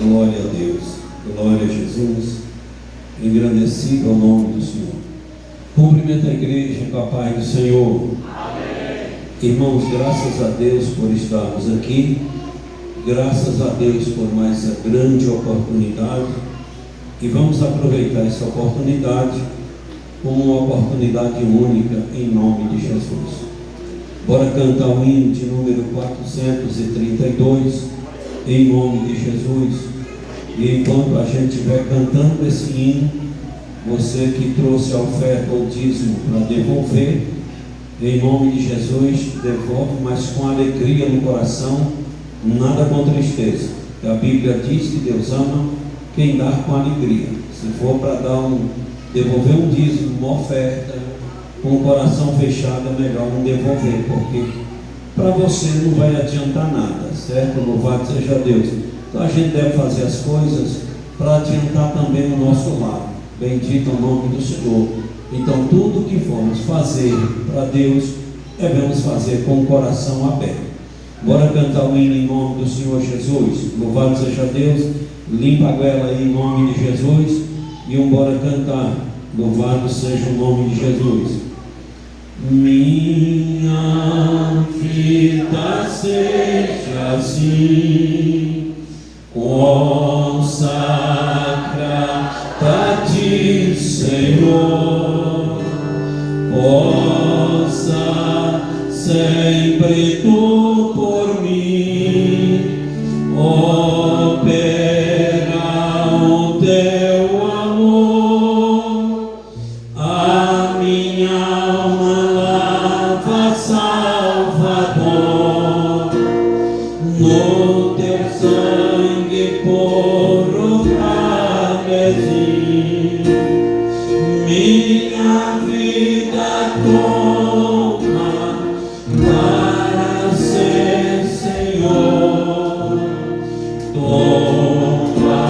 Glória a Deus, glória a Jesus, engrandecido ao nome do Senhor. Cumprimento a igreja com a paz do Senhor. Amém. Irmãos, graças a Deus por estarmos aqui, graças a Deus por mais essa grande oportunidade, e vamos aproveitar essa oportunidade como uma oportunidade única em nome de Jesus. Bora cantar o hino de número 432 em nome de Jesus. E enquanto a gente estiver cantando esse hino, você que trouxe a oferta ou dízimo para devolver, em nome de Jesus, devolve, mas com alegria no coração, nada com tristeza. A Bíblia diz que Deus ama quem dá com alegria. Se for para devolver um dízimo, uma oferta, com o coração fechado, é melhor não devolver, porque para você não vai adiantar nada, certo? Louvado seja Deus. Então a gente deve fazer as coisas para adiantar também o nosso lado. Bendito o nome do Senhor. Então tudo que formos fazer para Deus, devemos fazer com o coração aberto. Bora cantar o hino em nome do Senhor Jesus. Louvado seja Deus. Limpa a goela aí em nome de Jesus. E bora cantar. Louvado seja o nome de Jesus. Minha vida seja assim, consagrada a ti, Senhor, possa sempre tu por mim operar o teu amor, a minha alma lava, Salvador, no teu sangue puro carmesim, minha vida toma para ser Senhor, toma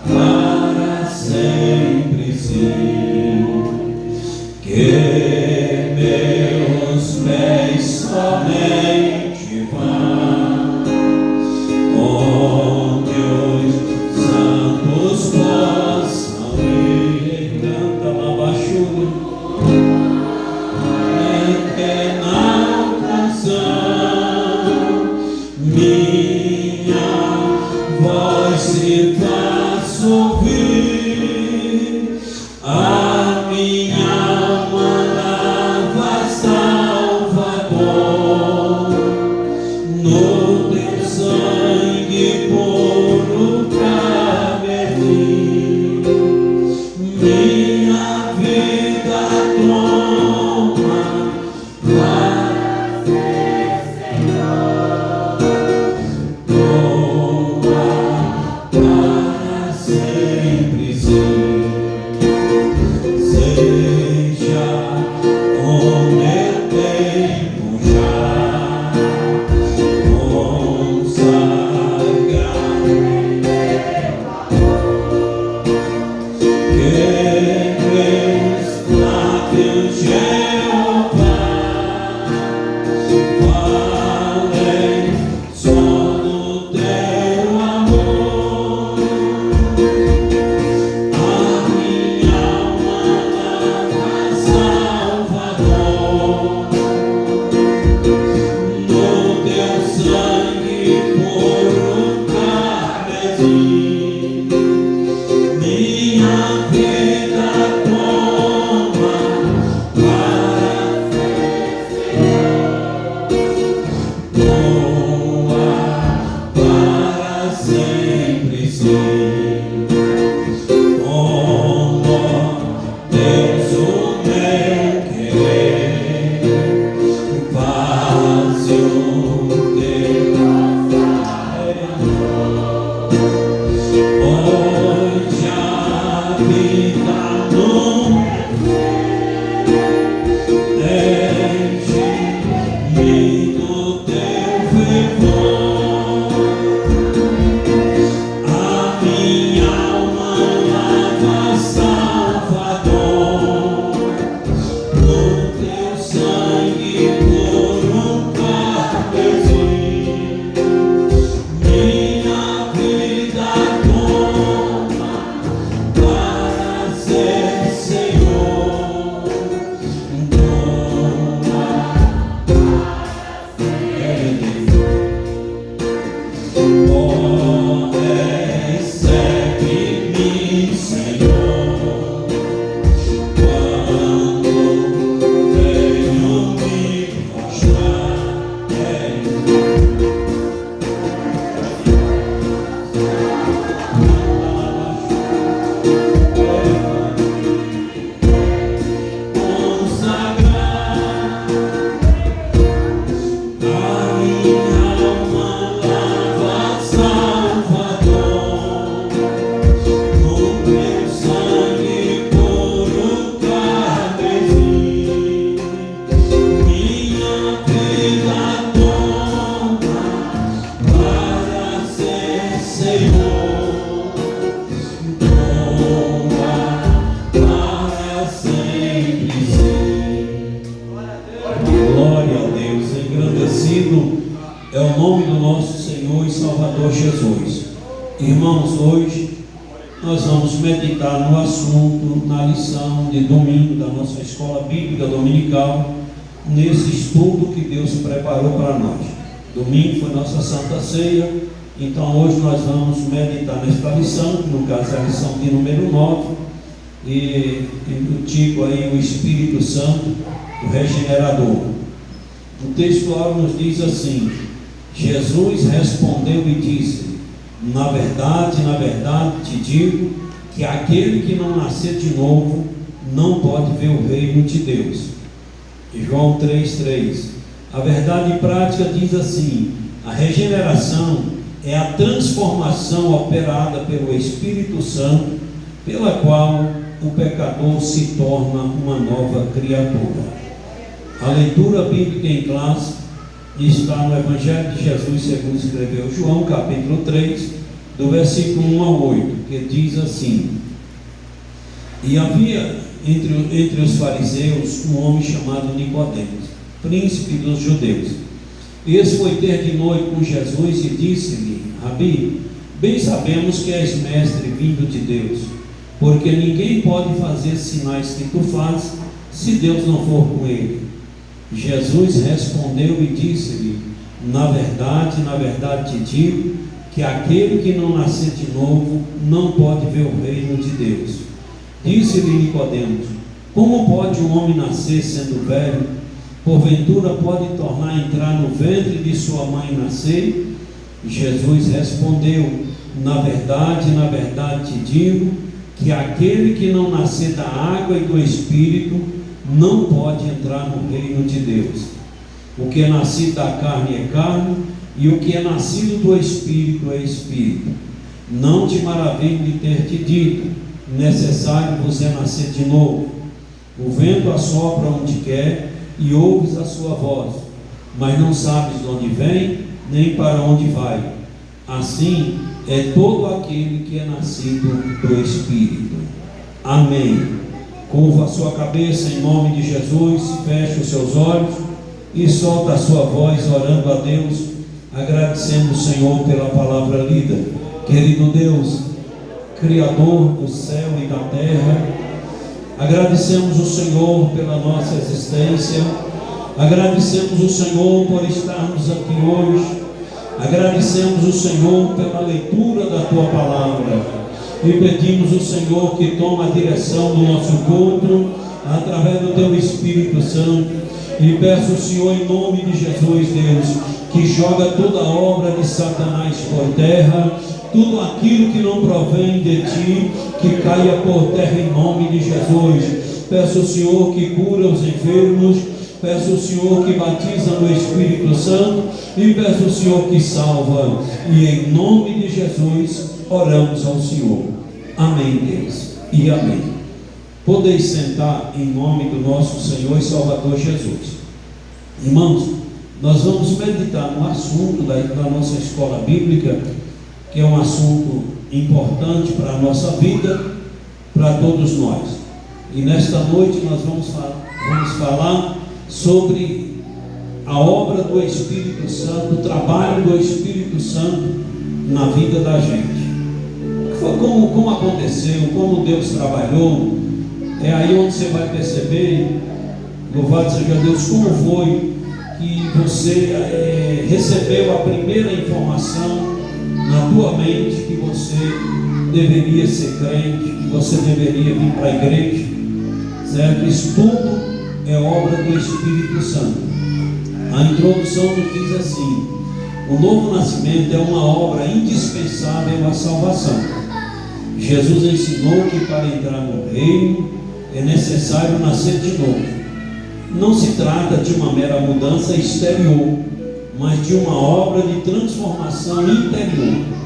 para sempre sim, que meus pés somente vão onde os santos possam ir. Canta Labachura, eterna canção, minha voz se faz ouvir, a minha alma lava, Salvador, no teu sangue puro carmesim, minha vida toma para ser Senhor, toma para Oh, recebe-me, Senhor, quando venho me mostrar. É o nome do nosso Senhor e Salvador Jesus. Irmãos, hoje nós vamos meditar no assunto, na lição de domingo da nossa escola bíblica dominical, nesse estudo que Deus preparou para nós. Domingo foi nossa Santa Ceia, então hoje nós vamos meditar nesta lição, que no caso é a lição de número 9, e do tipo aí o Espírito Santo, o Regenerador. O texto áureo nos diz assim: Jesus respondeu e disse: na verdade te digo que aquele que não nascer de novo não pode ver o reino de Deus. E João 3,3. A verdade prática diz assim: a regeneração é a transformação operada pelo Espírito Santo, pela qual o pecador se torna uma nova criatura. A leitura bíblica em classe está no Evangelho de Jesus segundo escreveu João, capítulo 3, do versículo 1 ao 8, que diz assim: e havia entre os fariseus um homem chamado Nicodemos, príncipe dos judeus. Esse foi ter de noite com Jesus e disse-lhe: Rabi, bem sabemos que és mestre vindo de Deus, porque ninguém pode fazer sinais que tu fazes se Deus não for com ele. Jesus respondeu e disse-lhe: na verdade te digo que aquele que não nascer de novo não pode ver o reino de Deus. Disse-lhe Nicodemos: como pode um homem nascer sendo velho? Porventura pode tornar a entrar no ventre de sua mãe e nascer? Jesus respondeu: na verdade te digo que aquele que não nascer da água e do Espírito não pode entrar no reino de Deus. O que é nascido da carne é carne, e o que é nascido do Espírito é Espírito. Não te maravilhe de ter te dito: necessário vos é nascer de novo. O vento assopra onde quer, e ouves a sua voz, mas não sabes de onde vem, nem para onde vai. Assim é todo aquele que é nascido do Espírito. Amém. Curva a sua cabeça em nome de Jesus, feche os seus olhos e solta a sua voz orando a Deus, agradecendo o Senhor pela palavra lida. Querido Deus, Criador do céu e da terra, agradecemos o Senhor pela nossa existência, agradecemos o Senhor por estarmos aqui hoje, agradecemos o Senhor pela leitura da Tua palavra. E pedimos ao Senhor que tome a direção do nosso culto através do Teu Espírito Santo. E peço ao Senhor em nome de Jesus, Deus, que joga toda a obra de Satanás por terra, tudo aquilo que não provém de Ti, que caia por terra em nome de Jesus. Peço ao Senhor que cura os enfermos, peço ao Senhor que batiza no Espírito Santo e peço ao Senhor que salva. E em nome de Jesus oramos ao Senhor. Amém, Deus, e amém. Podeis sentar em nome do nosso Senhor e Salvador Jesus. Irmãos, nós vamos meditar no assunto da nossa escola bíblica, que é um assunto importante para a nossa vida, para todos nós. E nesta noite nós vamos falar sobre a obra do Espírito Santo, o trabalho do Espírito Santo na vida da gente. Como aconteceu, como Deus trabalhou. É aí onde você vai perceber, louvado seja Deus, como foi que você recebeu a primeira informação tua mente que você deveria ser crente, que você deveria vir para a igreja, certo? Isso tudo é obra do Espírito Santo. A introdução nos diz assim: o novo nascimento é uma obra indispensável à salvação. Jesus ensinou que para entrar no reino é necessário nascer de novo. Não se trata de uma mera mudança exterior, mas de uma obra de transformação interior.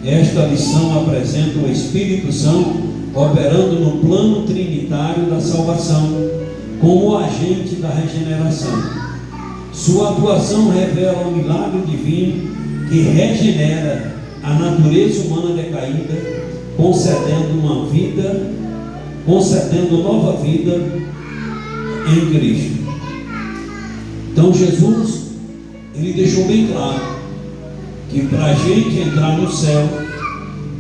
Esta lição apresenta o Espírito Santo operando no plano trinitário da salvação, como agente da regeneração. Sua atuação revela o milagre divino que regenera a natureza humana decaída, concedendo nova vida em Cristo. Então Jesus, ele deixou bem claro que para a gente entrar no céu,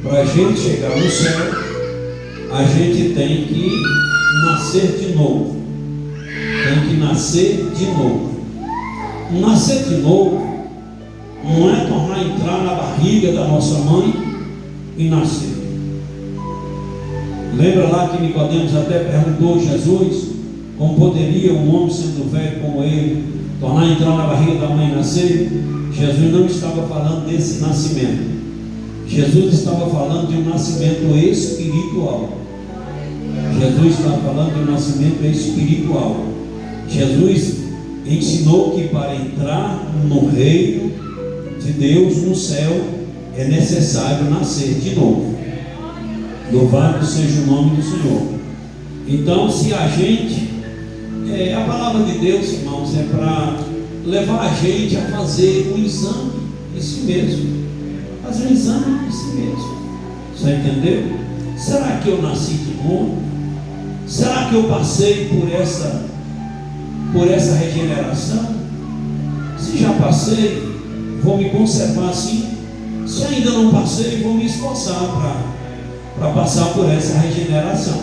para a gente chegar no céu, a gente tem que nascer de novo. Tem que nascer de novo. Nascer de novo não é tornar entrar na barriga da nossa mãe e nascer. Lembra lá que Nicodemos até perguntou a Jesus como poderia um homem sendo velho como ele tornar a entrar na barriga da mãe e nascer? Jesus não estava falando desse nascimento. Jesus estava falando de um nascimento espiritual. Jesus estava falando de um nascimento espiritual. Jesus ensinou que para entrar no reino de Deus, no céu, é necessário nascer de novo. Louvado seja o nome do Senhor. Então, se a gente, a palavra de Deus, irmãos, é para levar a gente a fazer um exame de si mesmo. Fazer um exame de si mesmo. Você entendeu? Será que eu nasci de novo? Será que eu passei por essa regeneração? Se já passei, vou me conservar assim. Se ainda não passei, vou me esforçar para passar por essa regeneração.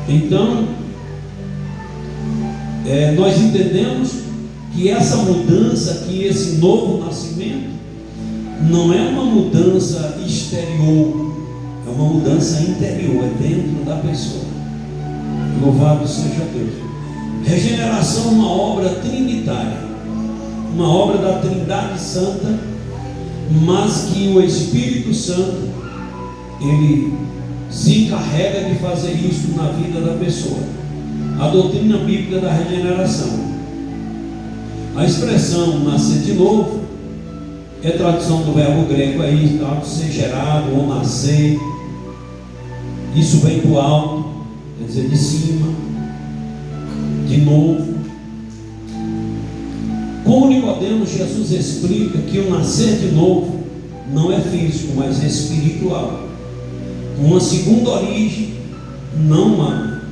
Então, nós entendemos que essa mudança, que esse novo nascimento, não é uma mudança exterior, é uma mudança interior, é dentro da pessoa. Louvado seja Deus. Regeneração é uma obra trinitária, uma obra da Trindade Santa, mas que o Espírito Santo, ele se encarrega de fazer isso na vida da pessoa. A doutrina bíblica da regeneração. A expressão nascer de novo é tradução do verbo grego aí, ser gerado ou nascer. Isso vem do alto, quer dizer, de cima, de novo. Como Nicodemos, Jesus explica que o nascer de novo não é físico, mas é espiritual. Uma segunda origem, não humana.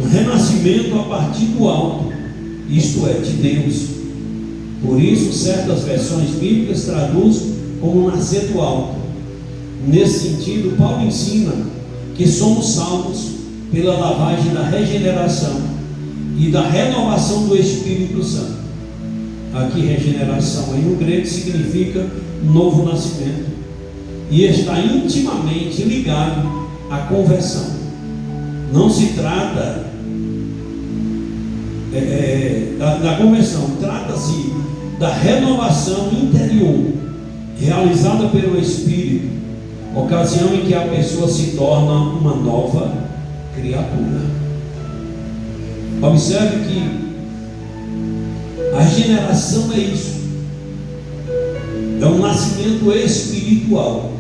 Um renascimento a partir do alto, isto é, de Deus. Por isso, certas versões bíblicas traduzem como nascer do alto. Nesse sentido, Paulo ensina que somos salvos pela lavagem da regeneração e da renovação do Espírito Santo. Aqui, regeneração aí no grego significa novo nascimento e está intimamente ligado à conversão. Não se trata da conversão, trata-se da renovação interior realizada pelo Espírito, ocasião em que a pessoa se torna uma nova criatura. Observe que a regeneração é isso, é um nascimento espiritual,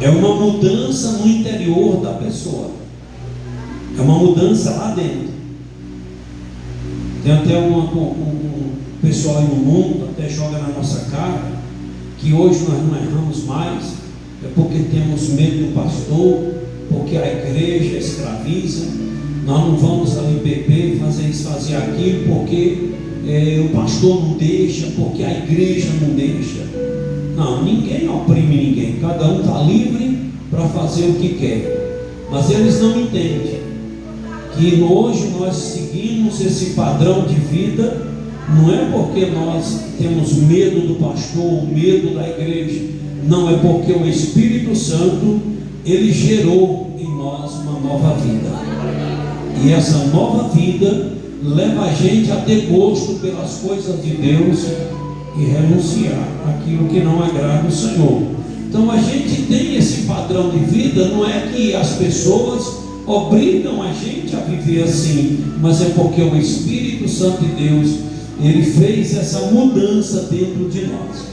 é uma mudança no interior da pessoa, é uma mudança lá dentro. Tem até um pessoal aí no mundo, até joga na nossa cara, que hoje nós não erramos mais, é porque temos medo do pastor, porque a igreja escraviza, nós não vamos ali beber, fazer isso, fazer aquilo, porque o pastor não deixa, porque a igreja não deixa. Não, ninguém oprime ninguém, cada um está livre para fazer o que quer, mas eles não entendem que hoje nós seguimos esse padrão de vida Não é porque nós temos medo do pastor, medo da igreja. Não, é porque o Espírito Santo, ele gerou em nós uma nova vida. E essa nova vida leva a gente a ter gosto pelas coisas de Deus e renunciar àquilo que não agrada o Senhor. Então a gente tem esse padrão de vida. Não é que as pessoas obrigam a gente a viver assim, mas é porque o Espírito Santo de Deus, ele fez essa mudança dentro de nós.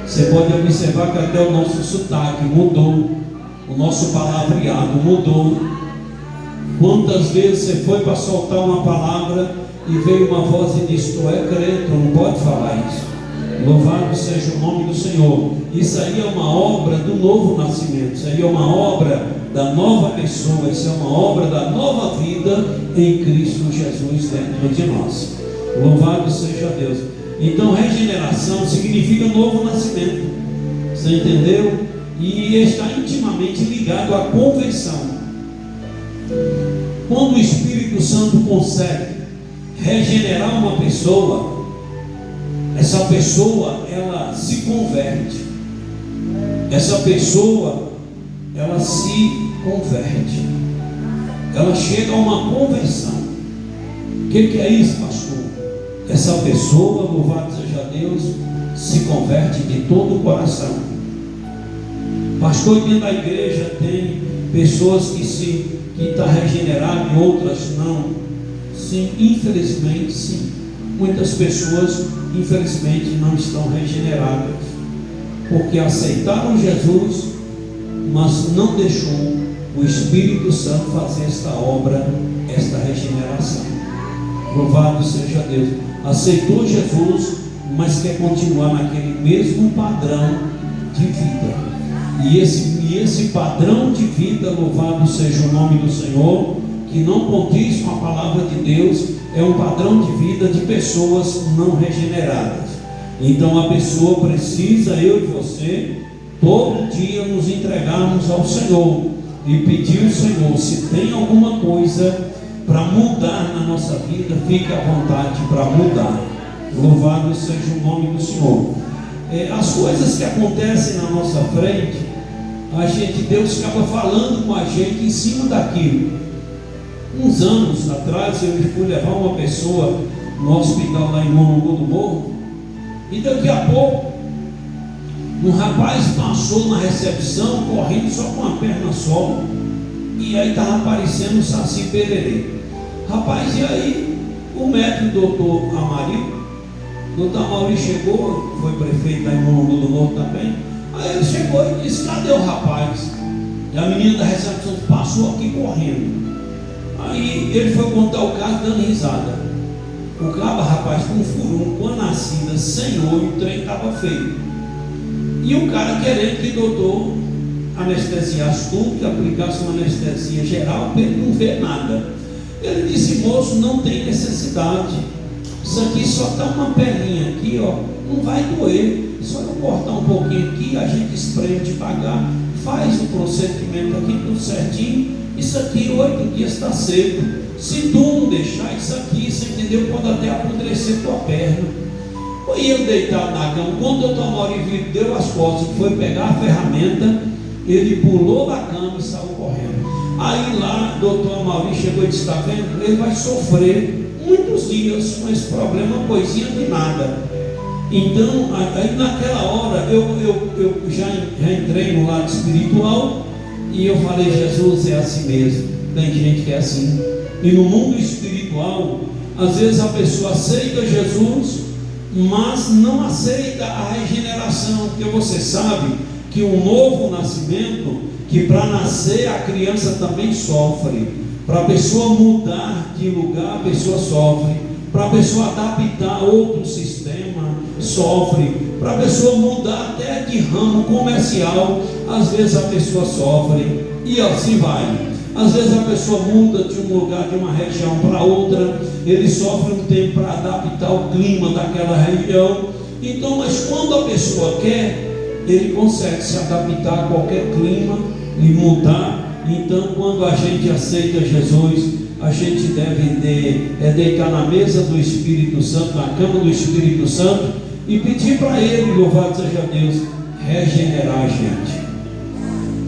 Você pode observar que até o nosso sotaque mudou, o nosso palavreado mudou. Quantas vezes você foi para soltar uma palavra e veio uma voz e disse: tu é crente, não pode falar isso. Louvado seja o nome do Senhor. Isso aí é uma obra do novo nascimento. Isso aí é uma obra da nova pessoa. Isso é uma obra da nova vida em Cristo Jesus dentro de nós. Louvado seja Deus. Então regeneração significa novo nascimento. Você entendeu? E está intimamente ligado à conversão. Quando o Espírito Santo consegue regenerar uma pessoa, essa pessoa, ela se converte. Essa pessoa, ela se converte. Ela chega a uma conversão. O que é isso, pastor? Essa pessoa, louvado seja Deus, se converte de todo o coração. Pastor, dentro da igreja tem pessoas que está regenerado e outras não. Sim, infelizmente sim. Muitas pessoas, infelizmente, não estão regeneradas, porque aceitaram Jesus, mas não deixou o Espírito Santo fazer esta obra, esta regeneração. Louvado seja Deus. Aceitou Jesus, mas quer continuar naquele mesmo padrão de vida. E esse padrão de vida, louvado seja o nome do Senhor, que não condiz com a palavra de Deus, é um padrão de vida de pessoas não regeneradas. Então a pessoa precisa, eu e você, todo dia nos entregarmos ao Senhor e pedir ao Senhor: se tem alguma coisa para mudar na nossa vida, fique à vontade para mudar. Louvado seja o nome do Senhor. As coisas que acontecem na nossa frente, Deus acaba falando com a gente em cima daquilo. Uns anos atrás eu fui levar uma pessoa no hospital lá em Monongu do Morro, e daqui a pouco um rapaz passou na recepção correndo só com a perna só, e aí estava aparecendo o Saci Pererê. Rapaz, e aí o médico doutor Amaury chegou, foi prefeito lá em Monongu do Morro também. Aí ele chegou e disse: cadê o rapaz? E a menina da recepção passou aqui correndo. Aí ele foi contar o caso dando risada. O cabo, rapaz, com um furão, com a nascida, sem olho, o trem estava feio. E o cara querendo que o doutor anestesiasse tudo, que aplicasse uma anestesia geral, para ele não ver nada. Ele disse: moço, não tem necessidade. Isso aqui só está uma perninha aqui, ó, não vai doer. Só eu cortar um pouquinho aqui, a gente espreia devagar, faz o procedimento aqui tudo certinho. Isso aqui 8 dias está seco. Se tu não deixar isso aqui, você entendeu, pode até apodrecer tua perna. E eu deitado na cama, quando o doutor Amaury deu as costas, foi pegar a ferramenta, ele pulou da cama e saiu correndo. Aí lá, o doutor Amaury chegou e disse: está vendo? Ele vai sofrer muitos dias com esse problema, coisinha de nada. Então, aí naquela hora, eu já entrei no lado espiritual e eu falei: Jesus, é assim mesmo. Tem gente que é assim. E no mundo espiritual, às vezes a pessoa aceita Jesus, mas não aceita a regeneração, porque você sabe que um novo nascimento, que para nascer a criança também sofre. Para a pessoa mudar de lugar, a pessoa sofre. Para a pessoa adaptar a outro sistema, sofre. Para a pessoa mudar até de ramo comercial, às vezes a pessoa sofre. E assim vai. Às vezes a pessoa muda de um lugar, de uma região para outra, ele sofre um tempo para adaptar o clima daquela região. Então, mas quando a pessoa quer, ele consegue se adaptar a qualquer clima e mudar. Então, quando a gente aceita Jesus, a gente deve deitar na mesa do Espírito Santo, na cama do Espírito Santo, e pedir para Ele, louvado seja Deus, regenerar a gente,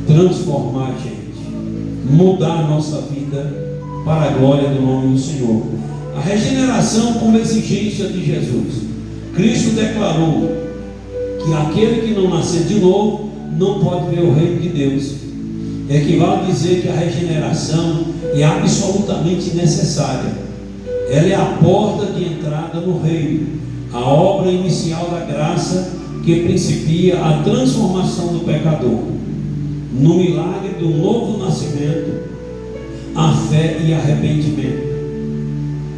transformar a gente, mudar a nossa vida para a glória do nome do Senhor. A regeneração como exigência de Jesus. Cristo declarou que aquele que não nascer de novo não pode ver o reino de Deus. Equivale a dizer que a regeneração é absolutamente necessária. Ela é a porta de entrada no reino, a obra inicial da graça que principia a transformação do pecador. No milagre do novo nascimento, a fé e arrependimento.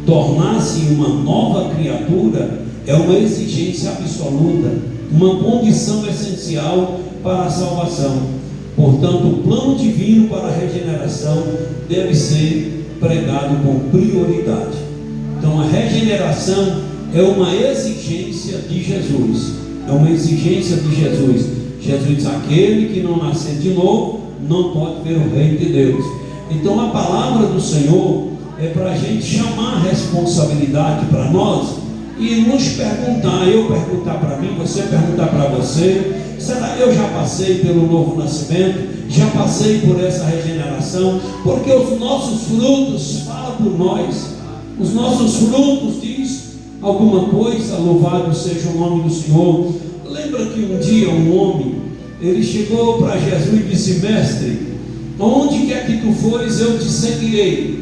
Tornar-se uma nova criatura é uma exigência absoluta, uma condição essencial para a salvação. Portanto, o plano divino para a regeneração deve ser pregado com prioridade. Então, a regeneração é uma exigência de Jesus. É uma exigência de Jesus. Jesus diz: aquele que não nascer de novo não pode ver o reino de Deus. Então, a palavra do Senhor é para a gente chamar a responsabilidade para nós e nos perguntar, eu perguntar para mim, você perguntar para você: será eu já passei pelo novo nascimento? Já passei por essa regeneração? Porque os nossos frutos falam por nós. Os nossos frutos diz alguma coisa. Louvado seja o nome do Senhor. Lembra que um dia um homem, ele chegou para Jesus e disse: mestre, onde quer que tu fores, eu te seguirei.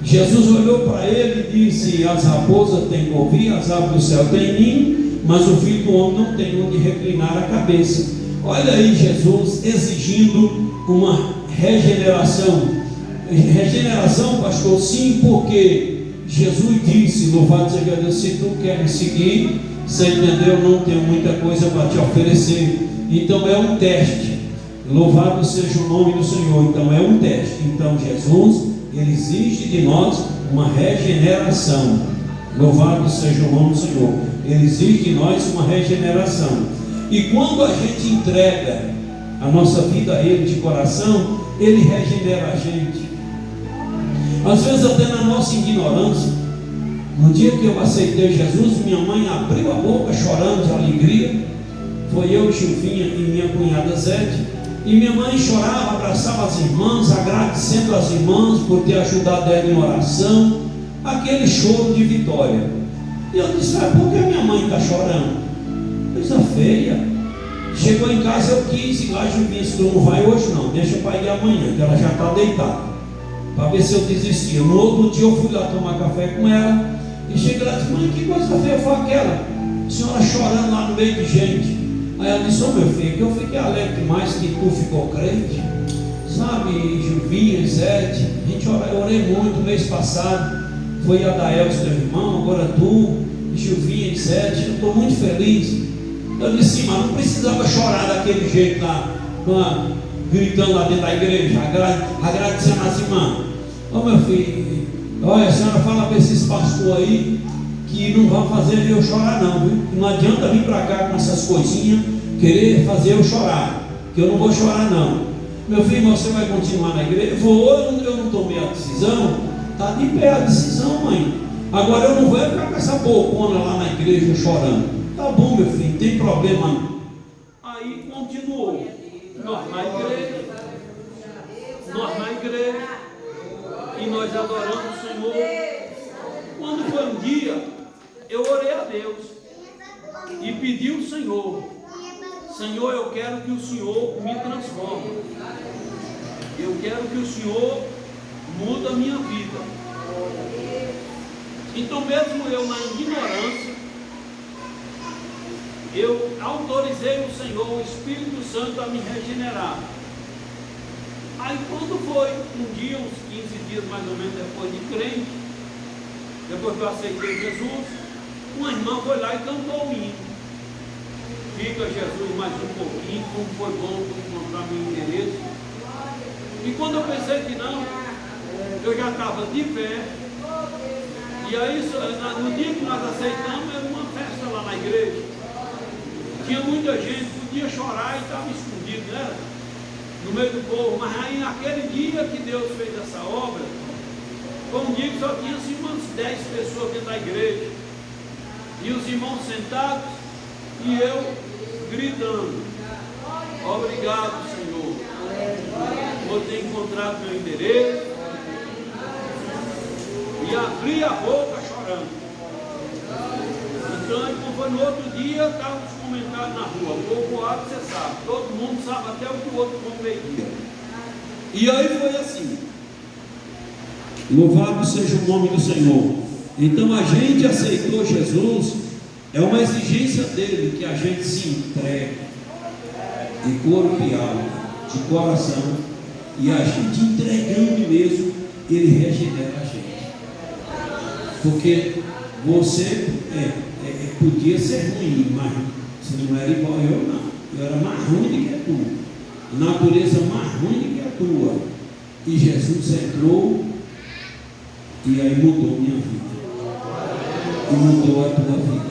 Jesus olhou para ele e disse: as raposas têm covil, as aves do céu têm ninho, mas o filho do homem não tem onde reclinar a cabeça. Olha aí Jesus exigindo uma regeneração. Regeneração, pastor? Sim, porque Jesus disse, louvado seja Deus, se tu queres seguir, você entendeu, não tenho muita coisa para te oferecer. Então é um teste. Louvado seja o nome do Senhor. Então é um teste. Então Jesus, ele exige de nós uma regeneração. Louvado seja o nome do Senhor. Ele exige de nós uma regeneração. E quando a gente entrega a nossa vida a Ele de coração, Ele regenera a gente. Às vezes até na nossa ignorância. No dia que eu aceitei Jesus, minha mãe abriu a boca chorando de alegria. Foi eu, Gilvinha e minha cunhada Zete. E minha mãe chorava, abraçava as irmãs, agradecendo as irmãs por ter ajudado ela em oração. Aquele choro de vitória. E eu disse: por que minha mãe está chorando? Coisa feia. Chegou em casa, eu quis ir lá, Gilvinha, se tu não vai hoje não, deixa para ir amanhã, que ela já está deitada, para ver se eu desistia. No outro dia eu fui lá tomar café com ela, e cheguei lá e disse: mãe, que coisa feia foi aquela? A senhora chorando lá no meio de gente. Aí ela disse: meu filho, que eu fiquei alegre mais que tu ficou crente, sabe, Gilvinha, Zete, a gente eu orei muito mês passado, foi a Dael, seu irmão, agora tu, Gilvinha e Zete, eu estou muito feliz. Eu disse: sim, mas não precisava chorar daquele jeito lá, gritando lá dentro da igreja, agradecendo as irmãs. Meu filho, olha, a senhora fala para esses pastores aí que não vão fazer eu chorar não, viu? Não adianta vir para cá com essas coisinhas, querer fazer eu chorar, que eu não vou chorar não. Meu filho, você vai continuar na igreja? Eu vou, eu não tomei a decisão, está de pé a decisão, mãe. Agora eu não vou ficar com essa bocona lá na igreja chorando. Tá bom, meu filho, não tem problema não. Aí continuou. Nós na igreja, e nós adoramos o Senhor. Quando foi um dia, eu orei a Deus e pedi ao Senhor: Senhor, eu quero que o Senhor me transforme. Eu quero que o Senhor mude a minha vida. Então, mesmo eu na ignorância, eu autorizei o Senhor, o Espírito Santo, a me regenerar. Aí quando foi um dia, uns 15 dias mais ou menos depois de crente, depois que eu aceitei Jesus, uma irmã foi lá e cantou o hino: fica Jesus mais um pouquinho, como foi bom encontrar meu endereço. E quando eu pensei que não, eu já estava de pé. E aí no dia que nós aceitamos, era uma festa lá na igreja. Tinha muita gente, podia chorar e estava escondido, né? No meio do povo. Mas aí naquele dia que Deus fez essa obra, Foi um dia que só tinha assim umas 10 pessoas dentro da igreja, e os irmãos sentados, e eu gritando: obrigado, Senhor, por ter encontrado meu endereço, e abri a boca chorando. Então, quando foi no outro dia, estavam os comentários na rua: o povoado, você sabe, todo mundo sabe até o que o outro competia. E aí foi assim. Louvado seja o nome do Senhor. Então a gente aceitou Jesus, é uma exigência dele que a gente se entregue de corpo e alma, de coração, e a gente entregando mesmo, ele regenera a gente. Porque você podia ser ruim, mas você não era igual a eu, não. Eu era mais ruim do que a tua, natureza mais ruim do que a tua, e Jesus entrou e aí mudou minha vida, e mudou a tua vida.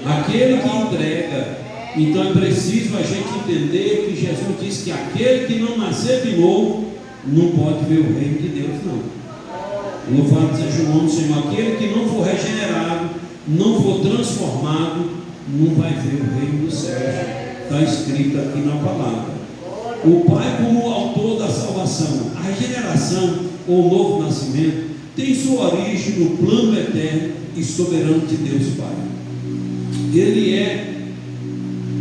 Aquele que entrega, então é preciso a gente entender que Jesus disse que aquele que não nascer de novo não pode ver o reino de Deus, não. Louvado seja o nome do Senhor. Aquele que não for regenerado, não for transformado, não vai ver o reino dos céus. Está escrito aqui na palavra. O Pai como autor da salvação. A regeneração ou o novo nascimento tem sua origem no plano eterno e soberano de Deus Pai. Ele é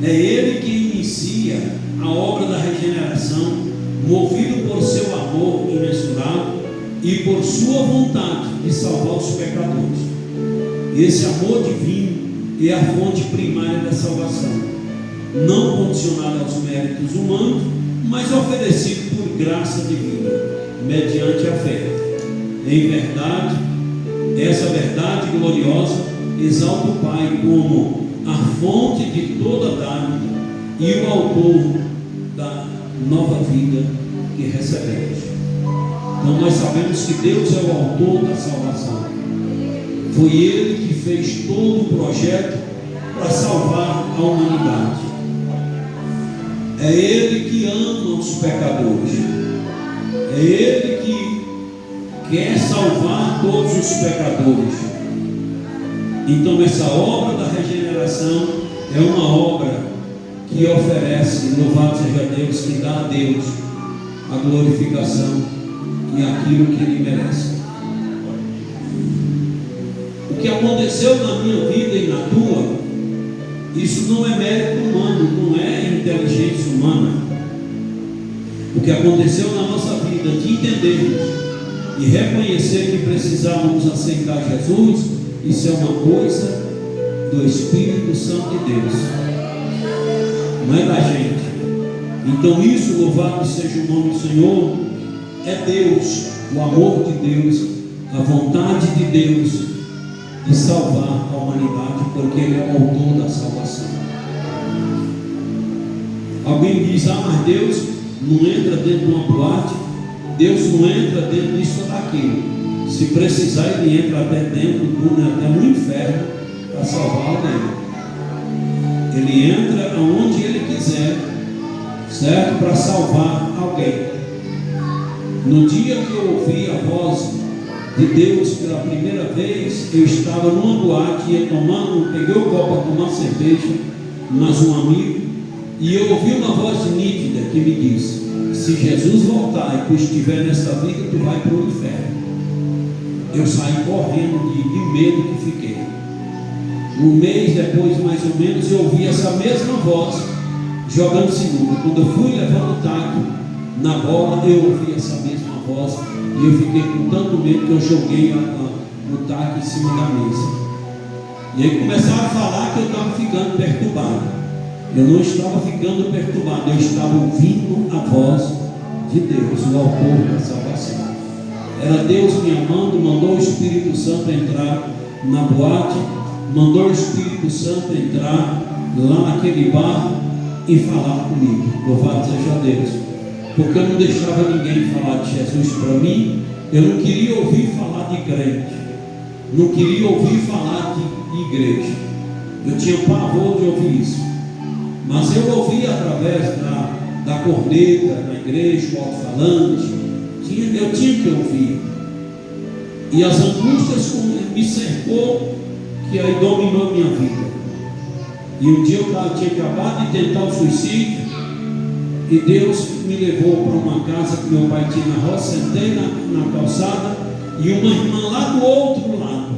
Ele que inicia a obra da regeneração, movido por seu amor imensurável e por sua vontade de salvar os pecadores. Esse amor divino é a fonte primária da salvação, não condicionada aos méritos humanos, mas oferecido por graça divina, mediante a fé. Em verdade, essa verdade gloriosa exalta o Pai como a fonte de toda dádiva e o autor da nova vida que recebemos. Então nós sabemos que Deus é o autor da salvação. Foi Ele que fez todo o projeto para salvar a humanidade. É Ele que ama os pecadores. É Ele que quer salvar todos os pecadores. Então essa obra da regeneração é uma obra que oferece, louvado seja Deus, que dá a Deus a glorificação e aquilo que Ele merece. O que aconteceu na minha vida e na tua, isso não é mérito humano, não é inteligência humana. O que aconteceu na nossa vida, de entendermos e reconhecer que precisávamos aceitar Jesus, isso é uma coisa do Espírito Santo de Deus, não é da gente. Então isso, louvado seja o nome do Senhor, é Deus, o amor de Deus, a vontade de Deus de salvar a humanidade, porque Ele é o autor da salvação. Alguém diz: ah, mas Deus não entra dentro de uma boate, Deus não entra dentro disso ou daquilo. Se precisar, Ele entra até dentro até no inferno para salvar alguém. Ele entra aonde Ele quiser, certo? Para salvar alguém. No dia que eu ouvi a voz de Deus pela primeira vez, eu estava numa boate, ia tomando, peguei o copo para tomar cerveja, mas um amigo, e eu ouvi uma voz nítida que me disse: se Jesus voltar e tu estiver nessa vida, tu vai para o inferno. Eu saí correndo de medo que fiquei. Um mês depois, mais ou menos, eu ouvi essa mesma voz jogando sinuca. Quando eu fui levando o taco na bola, eu ouvi essa mesma voz e eu fiquei com tanto medo que eu joguei o taco em cima da mesa. E aí começaram a falar que eu estava ficando perturbado. Eu não estava ficando perturbado, eu estava ouvindo a voz de Deus, o autor da salvação. Era Deus me amando, mandou o Espírito Santo entrar na boate, mandou o Espírito Santo entrar lá naquele bar e falar comigo. Louvado seja Deus, porque eu não deixava ninguém falar de Jesus para mim. Eu não queria ouvir falar de crente, não queria ouvir falar de igreja. Eu tinha pavor de ouvir isso, mas eu ouvia através da corneta, da igreja, o alto-falante. Eu tinha que ouvir. E as angústias me cercou, que aí dominou minha vida. E um dia eu tinha acabado de tentar o suicídio, e Deus me levou para uma casa que meu pai tinha na roça. Sentei na calçada, e uma irmã lá do outro lado,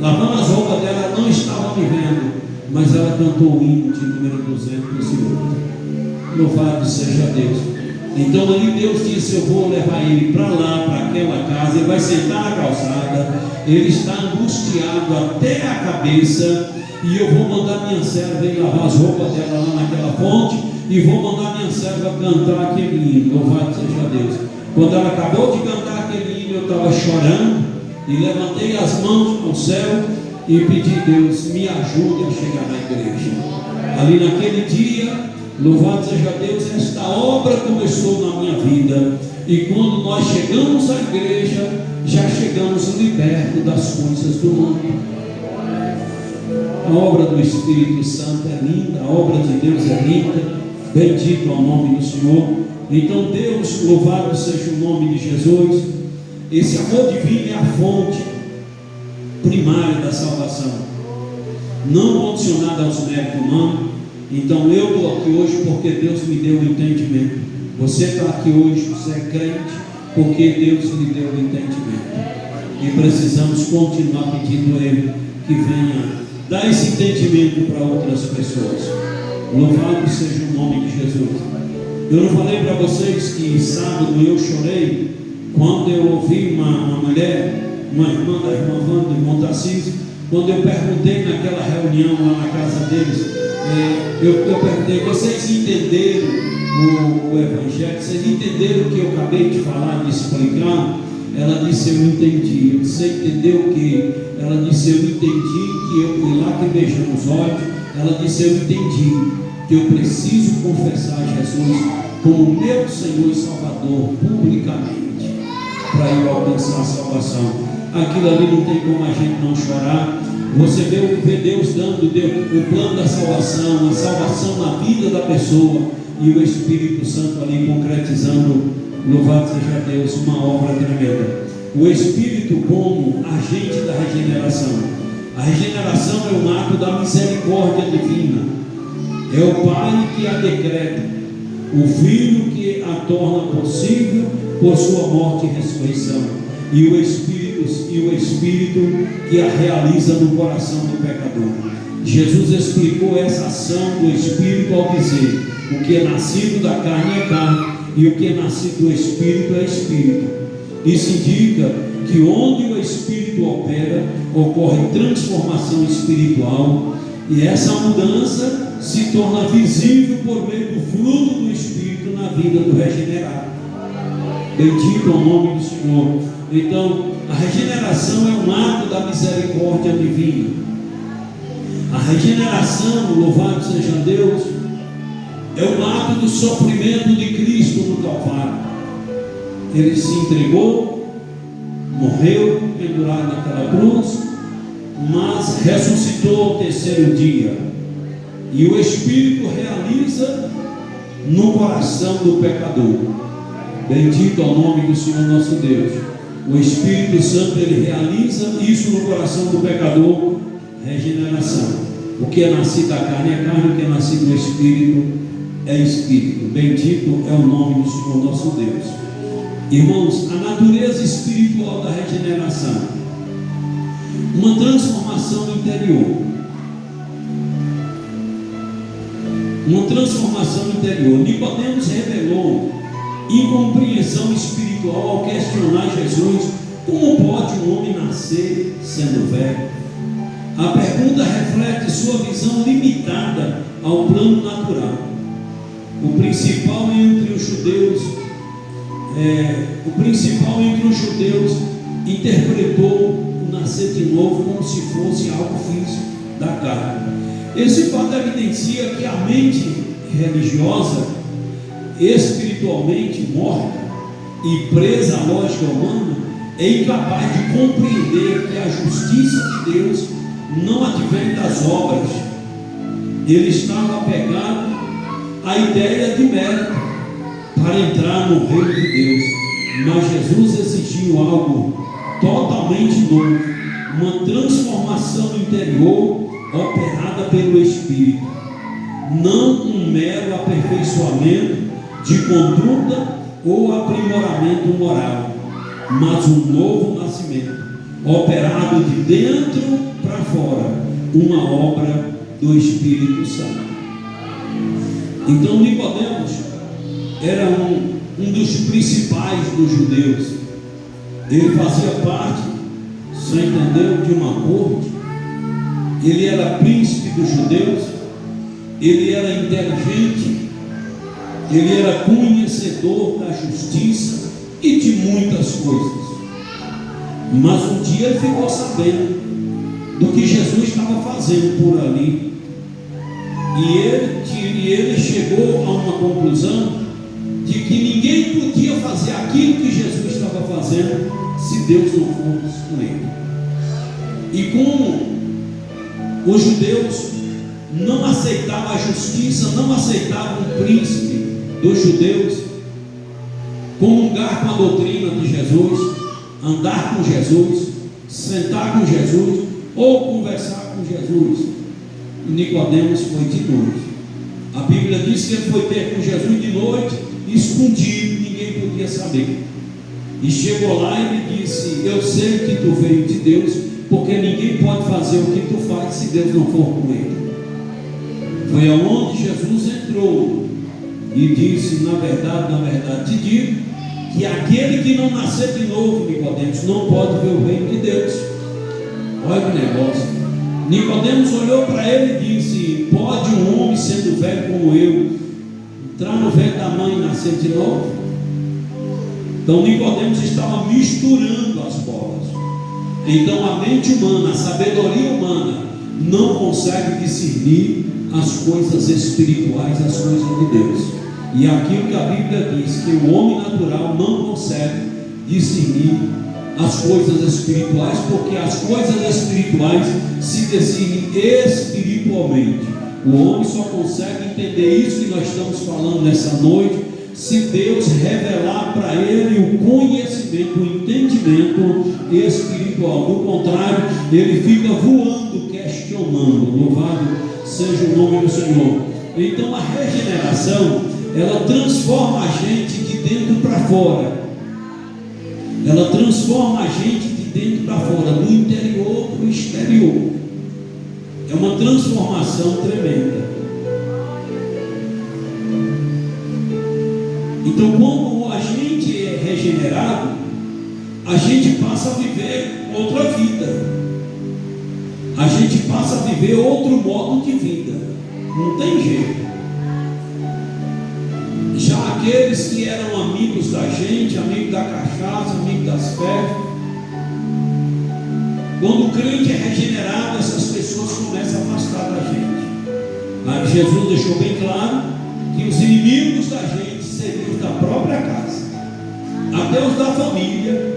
lavando as roupas dela, ela não estava me vendo, mas ela cantou o hino de número 208. Louvado seja Deus. Então ali Deus disse: eu vou levar ele para lá, para aquela casa. Ele vai sentar na calçada, ele está angustiado até a cabeça, e eu vou mandar minha serva ir lavar as roupas dela lá naquela fonte, e vou mandar minha serva cantar aquele hino. Louvado seja Deus. Quando ela acabou de cantar aquele hino, eu estava chorando, e levantei as mãos ao céu e pedi: Deus, me ajude a chegar na igreja. Ali naquele dia, louvado seja Deus, esta obra começou na minha vida. E quando nós chegamos à igreja, já chegamos libertos das coisas do mundo. A obra do Espírito Santo é linda, a obra de Deus é linda. Bendito é o nome do Senhor. Então Deus, louvado seja o nome de Jesus. Esse amor divino é a fonte primária da salvação, não condicionada aos méritos humanos. Então eu estou aqui hoje porque Deus me deu o entendimento. Você está aqui hoje, você é crente, porque Deus lhe deu o entendimento. E precisamos continuar pedindo a Ele que venha dar esse entendimento para outras pessoas. Louvado seja o nome de Jesus. Eu não falei para vocês que sábado eu chorei quando eu ouvi uma mulher, uma irmã da irmã Wanda, do irmão Tarcísio, quando eu perguntei naquela reunião lá na casa deles, eu perguntei: vocês entenderam o Evangelho? Vocês entenderam o que eu acabei de falar, de explicar? Ela disse: eu entendi. Você entendeu o que? Ela disse: eu entendi que eu fui lá que beijei os olhos. Ela disse: eu entendi que eu preciso confessar Jesus como meu Senhor e Salvador publicamente, para eu alcançar a salvação. Aquilo ali não tem como a gente não chorar. Você vê Deus dando o plano da salvação, a salvação na vida da pessoa, e o Espírito Santo ali concretizando, louvado seja Deus, uma obra tremenda. O Espírito como agente da regeneração. A regeneração é um ato da misericórdia divina. É o Pai que a decreta, o Filho que a torna possível por sua morte e ressurreição, e o Espírito que a realiza no coração do pecador. Jesus explicou essa ação do Espírito ao dizer: o que é nascido da carne é carne, e o que é nascido do Espírito é Espírito. Isso indica que onde o Espírito opera, ocorre transformação espiritual, e essa mudança se torna visível por meio do fruto do Espírito na vida do regenerado. Bendito é o nome do Senhor. Então, a regeneração é um ato da misericórdia divina. A regeneração, louvado seja Deus, é um ato do sofrimento de Cristo no Calvário. Ele se entregou, morreu, pendurado naquela cruz, mas ressuscitou ao terceiro dia. E o Espírito realiza no coração do pecador. Bendito é o nome do Senhor nosso Deus. O Espírito Santo, ele realiza isso no coração do pecador, regeneração. O que é nascido da carne é carne, o que é nascido do Espírito é Espírito. Bendito é o nome do Senhor nosso Deus. Irmãos, a natureza espiritual da regeneração, uma transformação interior. Uma transformação interior. Nicodemos revelou incompreensão espiritual ao questionar Jesus: como pode um homem nascer sendo velho? A pergunta reflete sua visão limitada ao plano natural. O principal entre os judeus interpretou o nascer de novo como se fosse algo físico da carne. Esse fato evidencia que a mente religiosa, espiritualmente morta e presa à lógica humana, é incapaz de compreender que a justiça de Deus não advém das obras. Ele estava apegado à ideia de mérito para entrar no reino de Deus, mas Jesus exigiu algo totalmente novo, uma transformação interior operada pelo Espírito, não um mero aperfeiçoamento de conduta ou aprimoramento moral, mas um novo nascimento, operado de dentro para fora, uma obra do Espírito Santo. Então Nicodemos era um dos principais dos judeus. Ele fazia parte, você entendeu, de uma corte. Ele era príncipe dos judeus. Ele era inteligente. Ele era conhecedor da justiça e de muitas coisas. Mas um dia ele ficou sabendo do que Jesus estava fazendo por ali. E ele chegou a uma conclusão de que ninguém podia fazer aquilo que Jesus estava fazendo se Deus não fosse com ele. E como os judeus não aceitavam a justiça, não aceitavam o príncipe dos judeus, comungar com a doutrina de Jesus, andar com Jesus, sentar com Jesus ou conversar com Jesus, Nicodemos foi de noite. A Bíblia diz que ele foi ter com Jesus de noite, escondido, ninguém podia saber. E chegou lá e ele disse: eu sei que tu veio de Deus, porque ninguém pode fazer o que tu faz se Deus não for com ele. Foi aonde Jesus entrou e disse: na verdade te digo, que aquele que não nascer de novo, Nicodemos, não pode ver o reino de Deus. Olha que negócio. Nicodemos olhou para ele e disse: pode um homem sendo velho como eu entrar no ventre da mãe e nascer de novo? Então Nicodemos estava misturando as bolas. Então a mente humana, a sabedoria humana não consegue discernir as coisas espirituais, as coisas de Deus. E aquilo que a Bíblia diz, que o homem natural não consegue discernir as coisas espirituais, porque as coisas espirituais se discernem espiritualmente. O homem só consegue entender isso que nós estamos falando nessa noite, se Deus revelar para ele o conhecimento, o entendimento espiritual. Do contrário, ele fica voando, questionando. Louvado seja o nome do Senhor. Então a regeneração, ela transforma a gente de dentro para fora. Ela transforma a gente de dentro para fora, do interior para o exterior. É uma transformação tremenda. Então, quando a gente é regenerado, a gente passa a viver outra vida. A gente passa a viver outro modo de vida. Não tem jeito. Já aqueles que eram amigos da gente, amigos da cachaça, amigos das festas, quando o crente é regenerado, essas pessoas começam a afastar da gente. Aí Jesus deixou bem claro que os inimigos da gente seriam da própria casa, até os da família.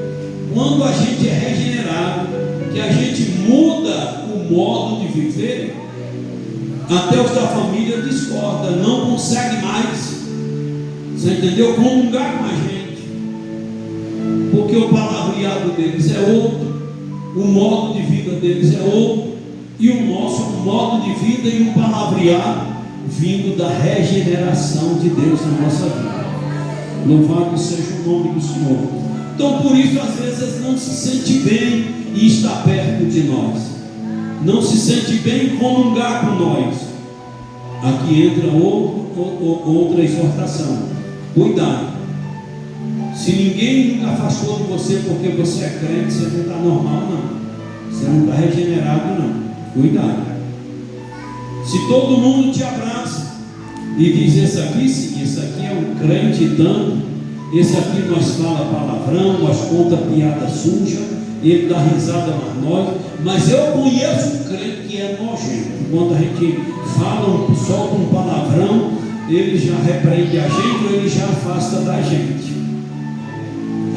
Quando a gente é regenerado, que a gente muda o modo de viver, até os da família discordam, não conseguem mais, você entendeu? Comungar com a gente, porque o palavreado deles é outro, o modo de vida deles é outro, e o nosso modo de vida e o palavreado vindo da regeneração de Deus na nossa vida. Louvado seja o nome do Senhor. Então por isso às vezes não se sente bem em estar perto de nós, não se sente bem em comungar com nós. Aqui entra outra exortação: cuidado. Se ninguém nunca afastou de você porque você é crente, você não está normal não, você não está regenerado não. Cuidado. Se todo mundo te abraça e diz: esse aqui sim, esse aqui é um crente tanto, esse aqui nós fala palavrão, nós conta piada suja, ele dá risada mas eu conheço um crente que é nojento. Quando a gente fala, solta um palavrão, ele já repreende a gente ou ele já afasta da gente.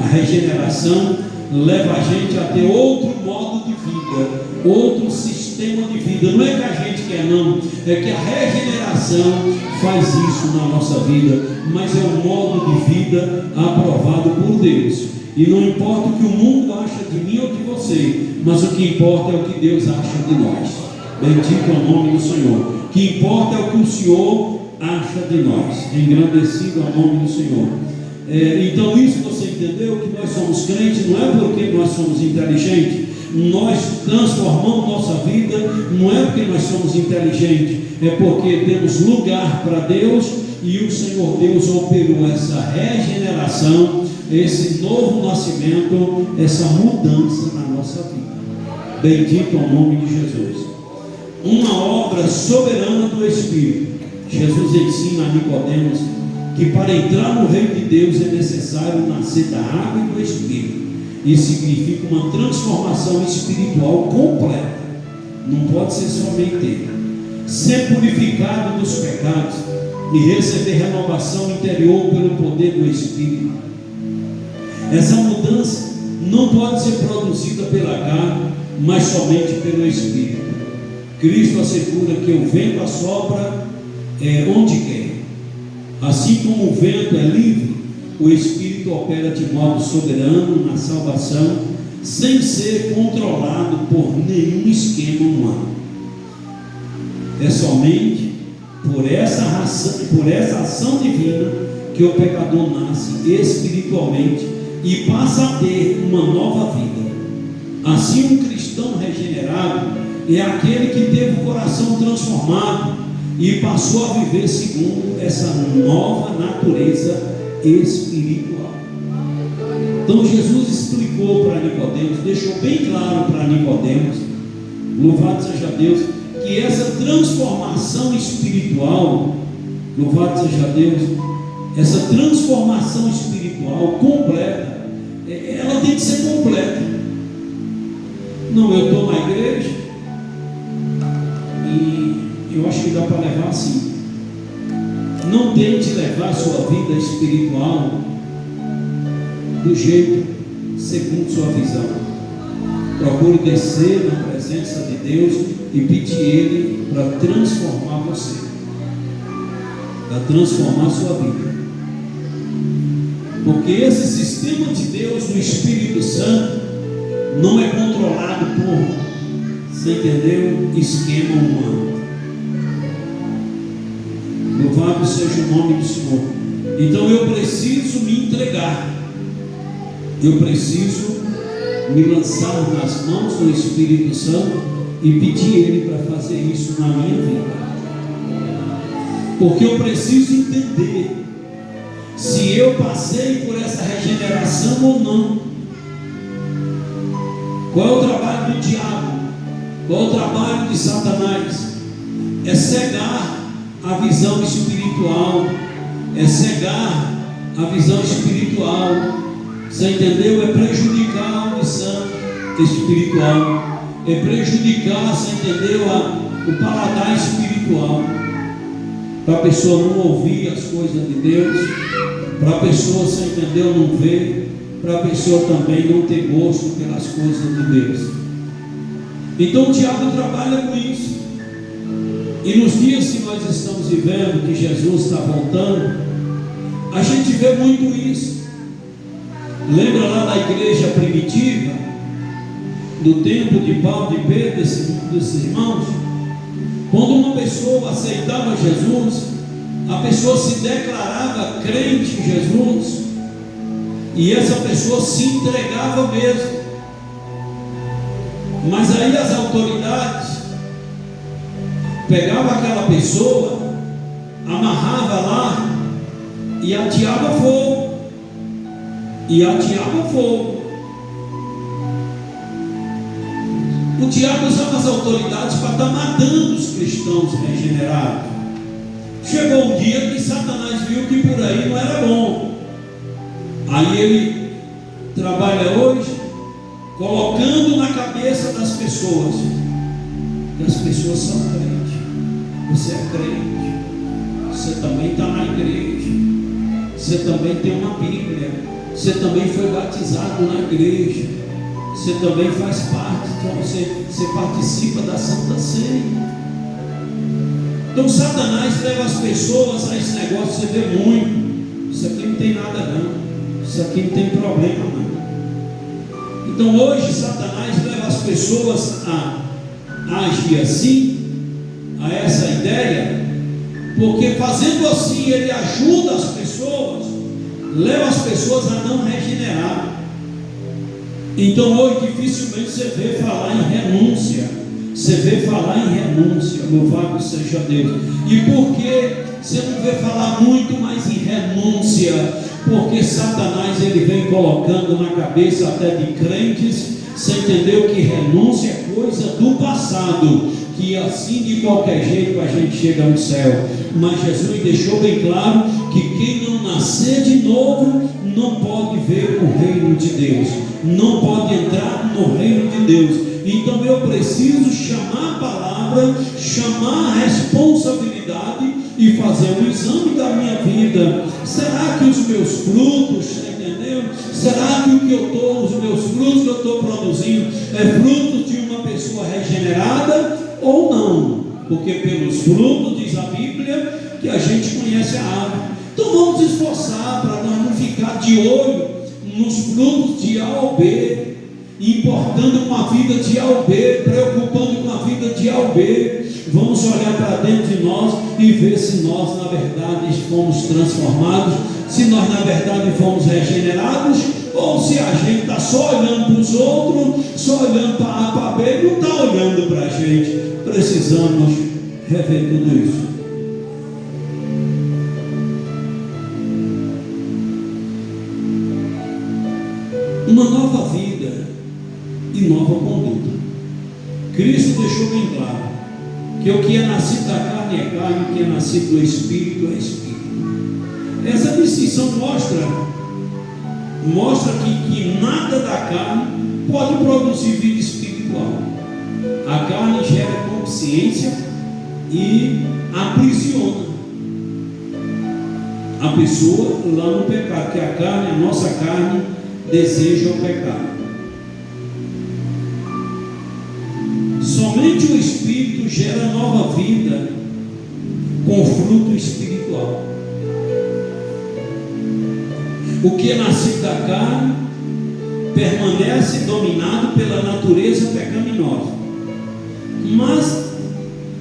A regeneração leva a gente a ter outro modo de vida, outro sistema de vida. Não é que a gente quer não, é que a regeneração faz isso na nossa vida, mas é um modo de vida aprovado por Deus. E não importa o que o mundo acha de mim ou de você, mas o que importa é o que Deus acha de nós. Bendito é o nome do Senhor. O que importa é o que o Senhor acha de nós. Engrandecido é o nome do Senhor. Então isso você entendeu, que nós somos crentes, não é porque nós somos inteligentes, nós transformamos nossa vida, não é porque nós somos inteligentes, é porque temos lugar para Deus, e o Senhor Deus operou essa regeneração, esse novo nascimento, essa mudança na nossa vida. Bendito é o nome de Jesus. Uma obra soberana do Espírito. Jesus ensina a Nicodemos que para entrar no reino de Deus é necessário nascer da água e do Espírito. Isso significa uma transformação espiritual completa. Não pode ser somente ser purificado dos pecados e receber renovação interior pelo poder do Espírito. Essa mudança não pode ser produzida pela carne, mas somente pelo Espírito. Cristo assegura que o vento assopra onde quer. Assim como o vento é livre, o Espírito opera de modo soberano na salvação, sem ser controlado por nenhum esquema humano. É somente por essa ação divina que o pecador nasce espiritualmente e passa a ter uma nova vida. Assim, um cristão regenerado é aquele que teve o coração transformado e passou a viver segundo essa nova natureza espiritual. Então Jesus explicou para Nicodemos, deixou bem claro para Nicodemos, louvado seja Deus, que essa transformação espiritual, louvado seja Deus, essa transformação espiritual completa, ela tem que ser completa. Não, eu estou na igreja e eu acho que dá para levar assim. Não tente levar a sua vida espiritual do jeito segundo sua visão. Procure descer na presença de Deus e pedir Ele para transformar você, para transformar a sua vida. Porque esse sistema de Deus, do Espírito Santo, não é controlado por, você entendeu, esquema humano. Louvado seja o nome do Senhor. Então eu preciso me entregar, eu preciso me lançar nas mãos do Espírito Santo e pedir Ele para fazer isso na minha vida. Porque eu preciso entender se eu passei por essa regeneração ou não. Qual é o trabalho do diabo? Qual é o trabalho de Satanás? É cegar a visão espiritual, é cegar a visão espiritual. Você entendeu? É prejudicar a audição espiritual, é prejudicar, você entendeu, o paladar espiritual, para a pessoa não ouvir as coisas de Deus, para a pessoa, você entendeu, não ver, para a pessoa também não ter gosto pelas coisas de Deus. Então o diabo trabalha com isso. E nos dias que nós estamos vivendo, que Jesus está voltando, a gente vê muito isso. Lembra lá da igreja primitiva, do tempo de Paulo e Pedro, desses irmãos? Quando uma pessoa aceitava Jesus, a pessoa se declarava crente em Jesus, e essa pessoa se entregava mesmo. Mas aí as autoridades pegavam aquela pessoa, amarrava lá e ateava fogo. E ateava fogo. O diabo usava as autoridades para estar matando os cristãos regenerados. Chegou um dia que Satanás viu que por aí não era bom. Aí ele trabalha hoje colocando na cabeça das pessoas que as pessoas são crentes. Você é crente, você também está na igreja, você também tem uma Bíblia, você também foi batizado na igreja, você também faz parte, então você participa da Santa Ceia. Então Satanás leva as pessoas a esse negócio. Você vê muito, isso aqui não tem nada não, isso aqui não tem problema não. Então hoje Satanás leva as pessoas a agir assim, a essa ideia, porque fazendo assim ele ajuda as pessoas, leva as pessoas a não regenerar. Então hoje dificilmente você vê falar em renúncia, você vê falar em renúncia, louvado seja Deus. E por que você não vê falar muito mais em renúncia? Porque Satanás ele vem colocando na cabeça até de crentes, você entendeu que renúncia é coisa do passado, que assim de qualquer jeito a gente chega no céu. Mas Jesus deixou bem claro que quem não nascer de novo não pode ver o reino de Deus, não pode entrar no reino de Deus. Então eu preciso chamar a palavra, chamar a responsabilidade e fazer um exame da minha vida. Será que os meus frutos, entendeu? Será que os meus frutos que eu estou produzindo é fruto de uma pessoa regenerada ou não? Porque pelos frutos diz a Bíblia que a gente conhece a árvore. Então vamos esforçar para nós não ficar de olho nos frutos de A ou B, importando com a vida de A ou B, preocupando com a vida de A ou B. Vamos olhar para dentro de nós e ver se nós na verdade fomos transformados, se nós na verdade fomos regenerados, ou se a gente está só olhando para os outros, só olhando para A, para B, e não está olhando para a gente. Precisamos rever tudo isso. Uma nova vida e nova conduta. Cristo deixou bem claro que o que é nascido da carne é carne, o que é nascido do Espírito é Espírito. Essa distinção mostra que nada da carne pode produzir vida espiritual. A carne gera consciência e aprisiona a pessoa lá no pecado, que a carne, a nossa carne, deseja o pecado. Somente o Espírito gera nova vida com fruto espiritual. O que é nascido da carne permanece dominado pela natureza pecaminosa. Mas,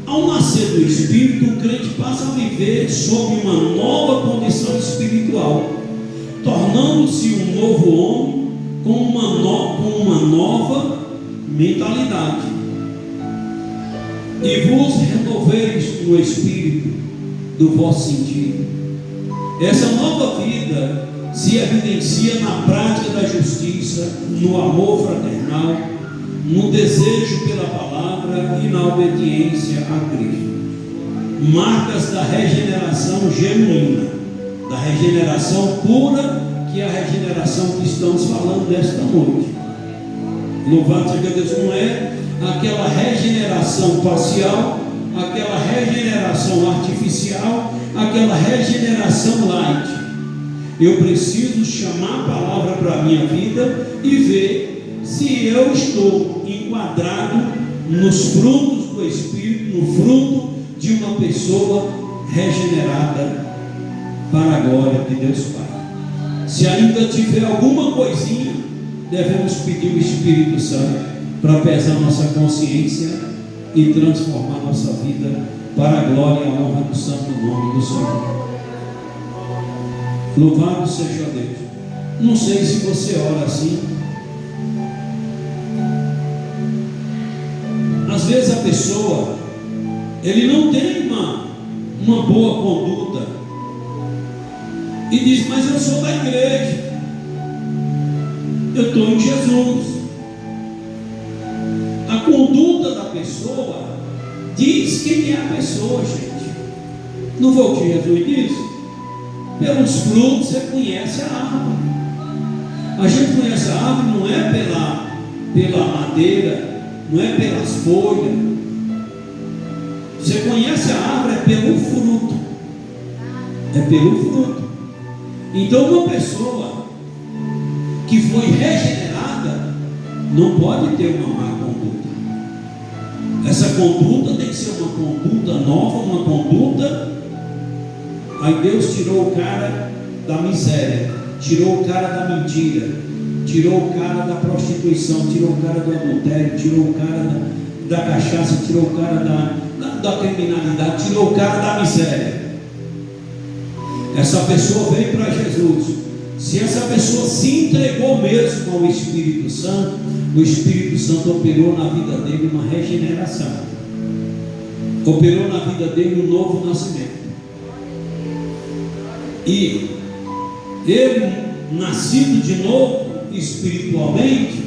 ao nascer do Espírito, o crente passa a viver sob uma nova condição espiritual, tornando-se um novo homem com uma nova mentalidade. E vos renoveis no Espírito do vosso sentido. Essa nova vida se evidencia na prática da justiça, no amor fraternal, no desejo pela palavra e na obediência a Cristo. Marcas da regeneração genuína, da regeneração pura, que é a regeneração que estamos falando desta noite. Louvado seja Deus. Não é aquela regeneração parcial, aquela regeneração artificial, aquela regeneração light. Eu preciso chamar a palavra para a minha vida e ver se eu estou enquadrado nos frutos do Espírito, no fruto de uma pessoa regenerada para a glória de Deus Pai. Se ainda tiver alguma coisinha, devemos pedir o Espírito Santo para pesar nossa consciência e transformar nossa vida para a glória e a honra do santo nome do Senhor. Louvado seja Deus. Não sei se você ora assim. Às vezes a pessoa, ele não tem uma boa conduta e diz: mas eu sou da igreja, eu estou em Jesus. A conduta da pessoa diz quem é a pessoa, gente. Não foi o que Jesus disse? Pelos frutos você conhece a árvore. A gente conhece a árvore não é pela madeira, não é pelas folhas. Você conhece a árvore é pelo fruto. É pelo fruto. Então uma pessoa que foi regenerada não pode ter uma má conduta. Essa conduta tem que ser uma conduta nova, uma conduta. Aí Deus tirou o cara da miséria, tirou o cara da mentira, tirou o cara da prostituição, tirou o cara do adultério, tirou o cara da cachaça, tirou o cara da criminalidade, tirou o cara da miséria. Essa pessoa veio para Jesus. Se essa pessoa se entregou mesmo ao Espírito Santo, o Espírito Santo operou na vida dele uma regeneração, operou na vida dele um novo nascimento. E ele, nascido de novo espiritualmente,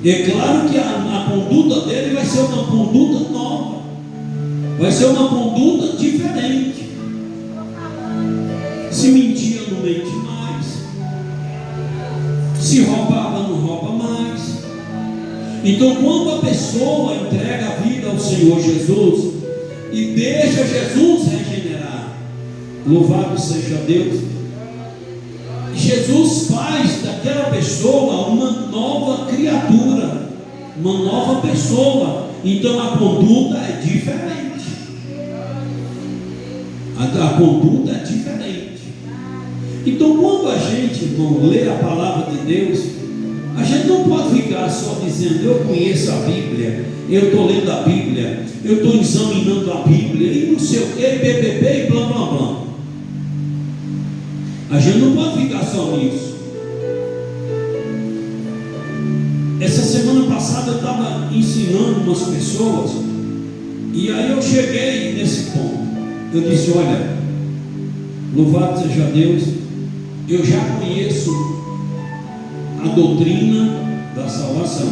é claro que a conduta dele vai ser uma conduta nova, vai ser uma conduta diferente. Se mentia, não mente mais. Se roubava, não rouba mais. Então, quando a pessoa entrega a vida ao Senhor Jesus e deixa Jesus regenerar, louvado seja Deus, Jesus faz daquela pessoa uma nova criatura, uma nova pessoa. Então a conduta é diferente. A conduta é diferente. Então, quando a gente, irmão, lê a palavra de Deus, a gente não pode ficar só dizendo: eu conheço a Bíblia, eu estou lendo a Bíblia, eu estou examinando a Bíblia, e não sei o que, e blá blá blá. A gente não pode ficar só nisso. Essa semana passada eu estava ensinando umas pessoas, e aí eu cheguei nesse ponto. Eu disse: olha, louvado seja Deus, eu já conheço a doutrina da salvação,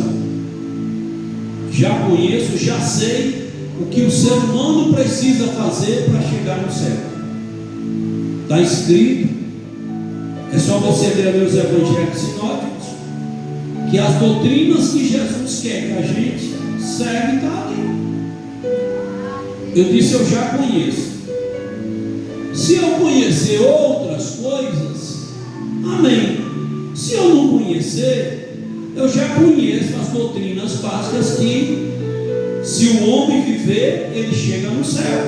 já conheço, já sei o que o ser humano precisa fazer para chegar no céu. Está escrito, é só você ler os evangelhos sinóticos, que as doutrinas que Jesus quer que a gente segue está ali. Eu disse: eu já conheço. Se eu conhecer outras coisas, amém. Se eu não conhecer, eu já conheço as doutrinas básicas que, se o homem viver, ele chega no céu.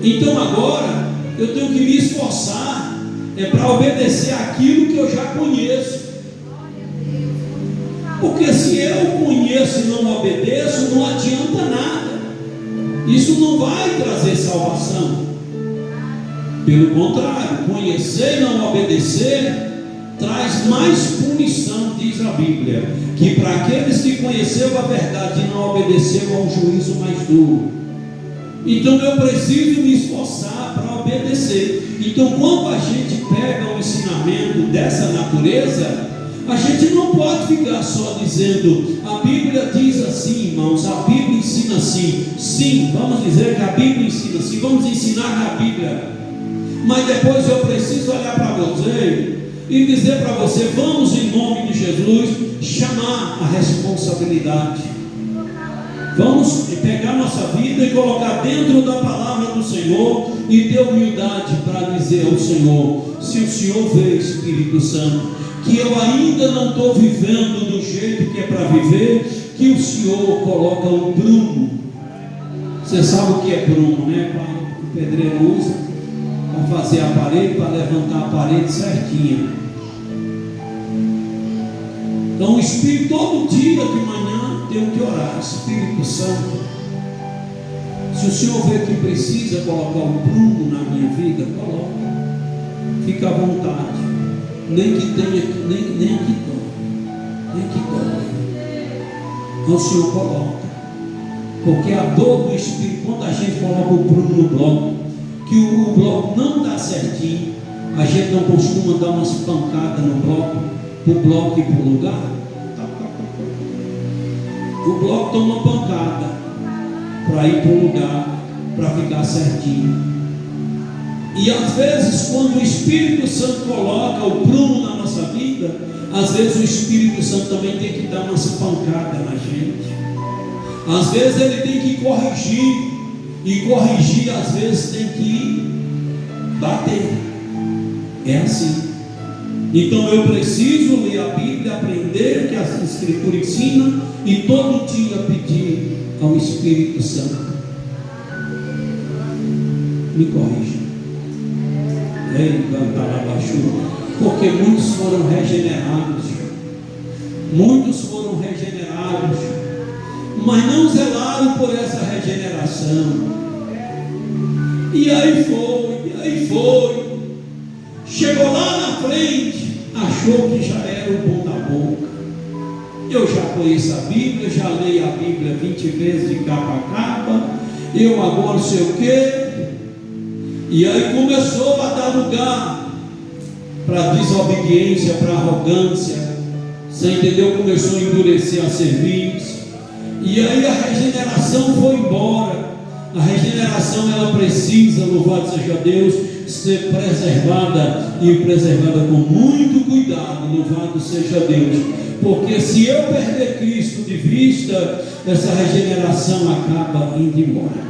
Então agora eu tenho que me esforçar para obedecer aquilo que eu já conheço. Porque se eu conheço e não obedeço, não adianta nada. Isso não vai trazer salvação. Pelo contrário, conhecer e não obedecer traz mais punição, diz a Bíblia, que para aqueles que conheceram a verdade e não obedeceram ao juízo mais duro. Então eu preciso me esforçar para obedecer. Então, quando a gente pega um ensinamento dessa natureza, a gente não pode ficar só dizendo: a Bíblia diz assim, irmãos, a Bíblia ensina assim. Sim, vamos dizer que a Bíblia ensina assim, vamos ensinar na Bíblia. Mas depois eu preciso olhar para você e dizer para você: vamos, em nome de Jesus, chamar a responsabilidade. Vamos pegar nossa vida e colocar dentro da palavra do Senhor e ter humildade para dizer ao Senhor: se o Senhor vê, Espírito Santo, que eu ainda não estou vivendo do jeito que é para viver, que o Senhor coloca um prumo. Você sabe o que é prumo, né? O pedreiro usa para fazer a parede, para levantar a parede certinha. Então o Espírito, todo dia de manhã, tem que orar: Espírito Santo, se o Senhor vê que precisa colocar um prumo na minha vida, coloca. Fica à vontade. Nem que tenha, nem que dói. Então o Senhor coloca. Porque a dor do Espírito, quando a gente coloca o prumo no bloco, que o bloco não dá certinho, a gente não costuma dar umas pancadas no bloco, para o bloco ir para o lugar. O bloco toma uma pancada para ir para o lugar, para ficar certinho. E às vezes, quando o Espírito Santo coloca o prumo na nossa vida, às vezes o Espírito Santo também tem que dar umas pancadas na gente. Às vezes ele tem que corrigir, e corrigir às vezes tem que bater. É assim. Então eu preciso ler a Bíblia, aprender o que a Escritura ensina, e todo dia pedir ao Espírito Santo: me corrija. Porque muitos foram regenerados, mas não zelaram por essa regeneração. E aí foi. Chegou lá na frente, achou que já era o bom da boca. Eu já conheço a Bíblia, já leio a Bíblia 20 vezes de capa a capa, eu agora sei o quê. E aí começou a dar lugar para a desobediência, para a arrogância. Você entendeu? Começou a endurecer a serviço. E aí a regeneração foi embora. A regeneração, ela precisa, louvado seja Deus, ser preservada, e preservada com muito cuidado. Louvado seja Deus. Porque se eu perder Cristo de vista, essa regeneração acaba indo embora.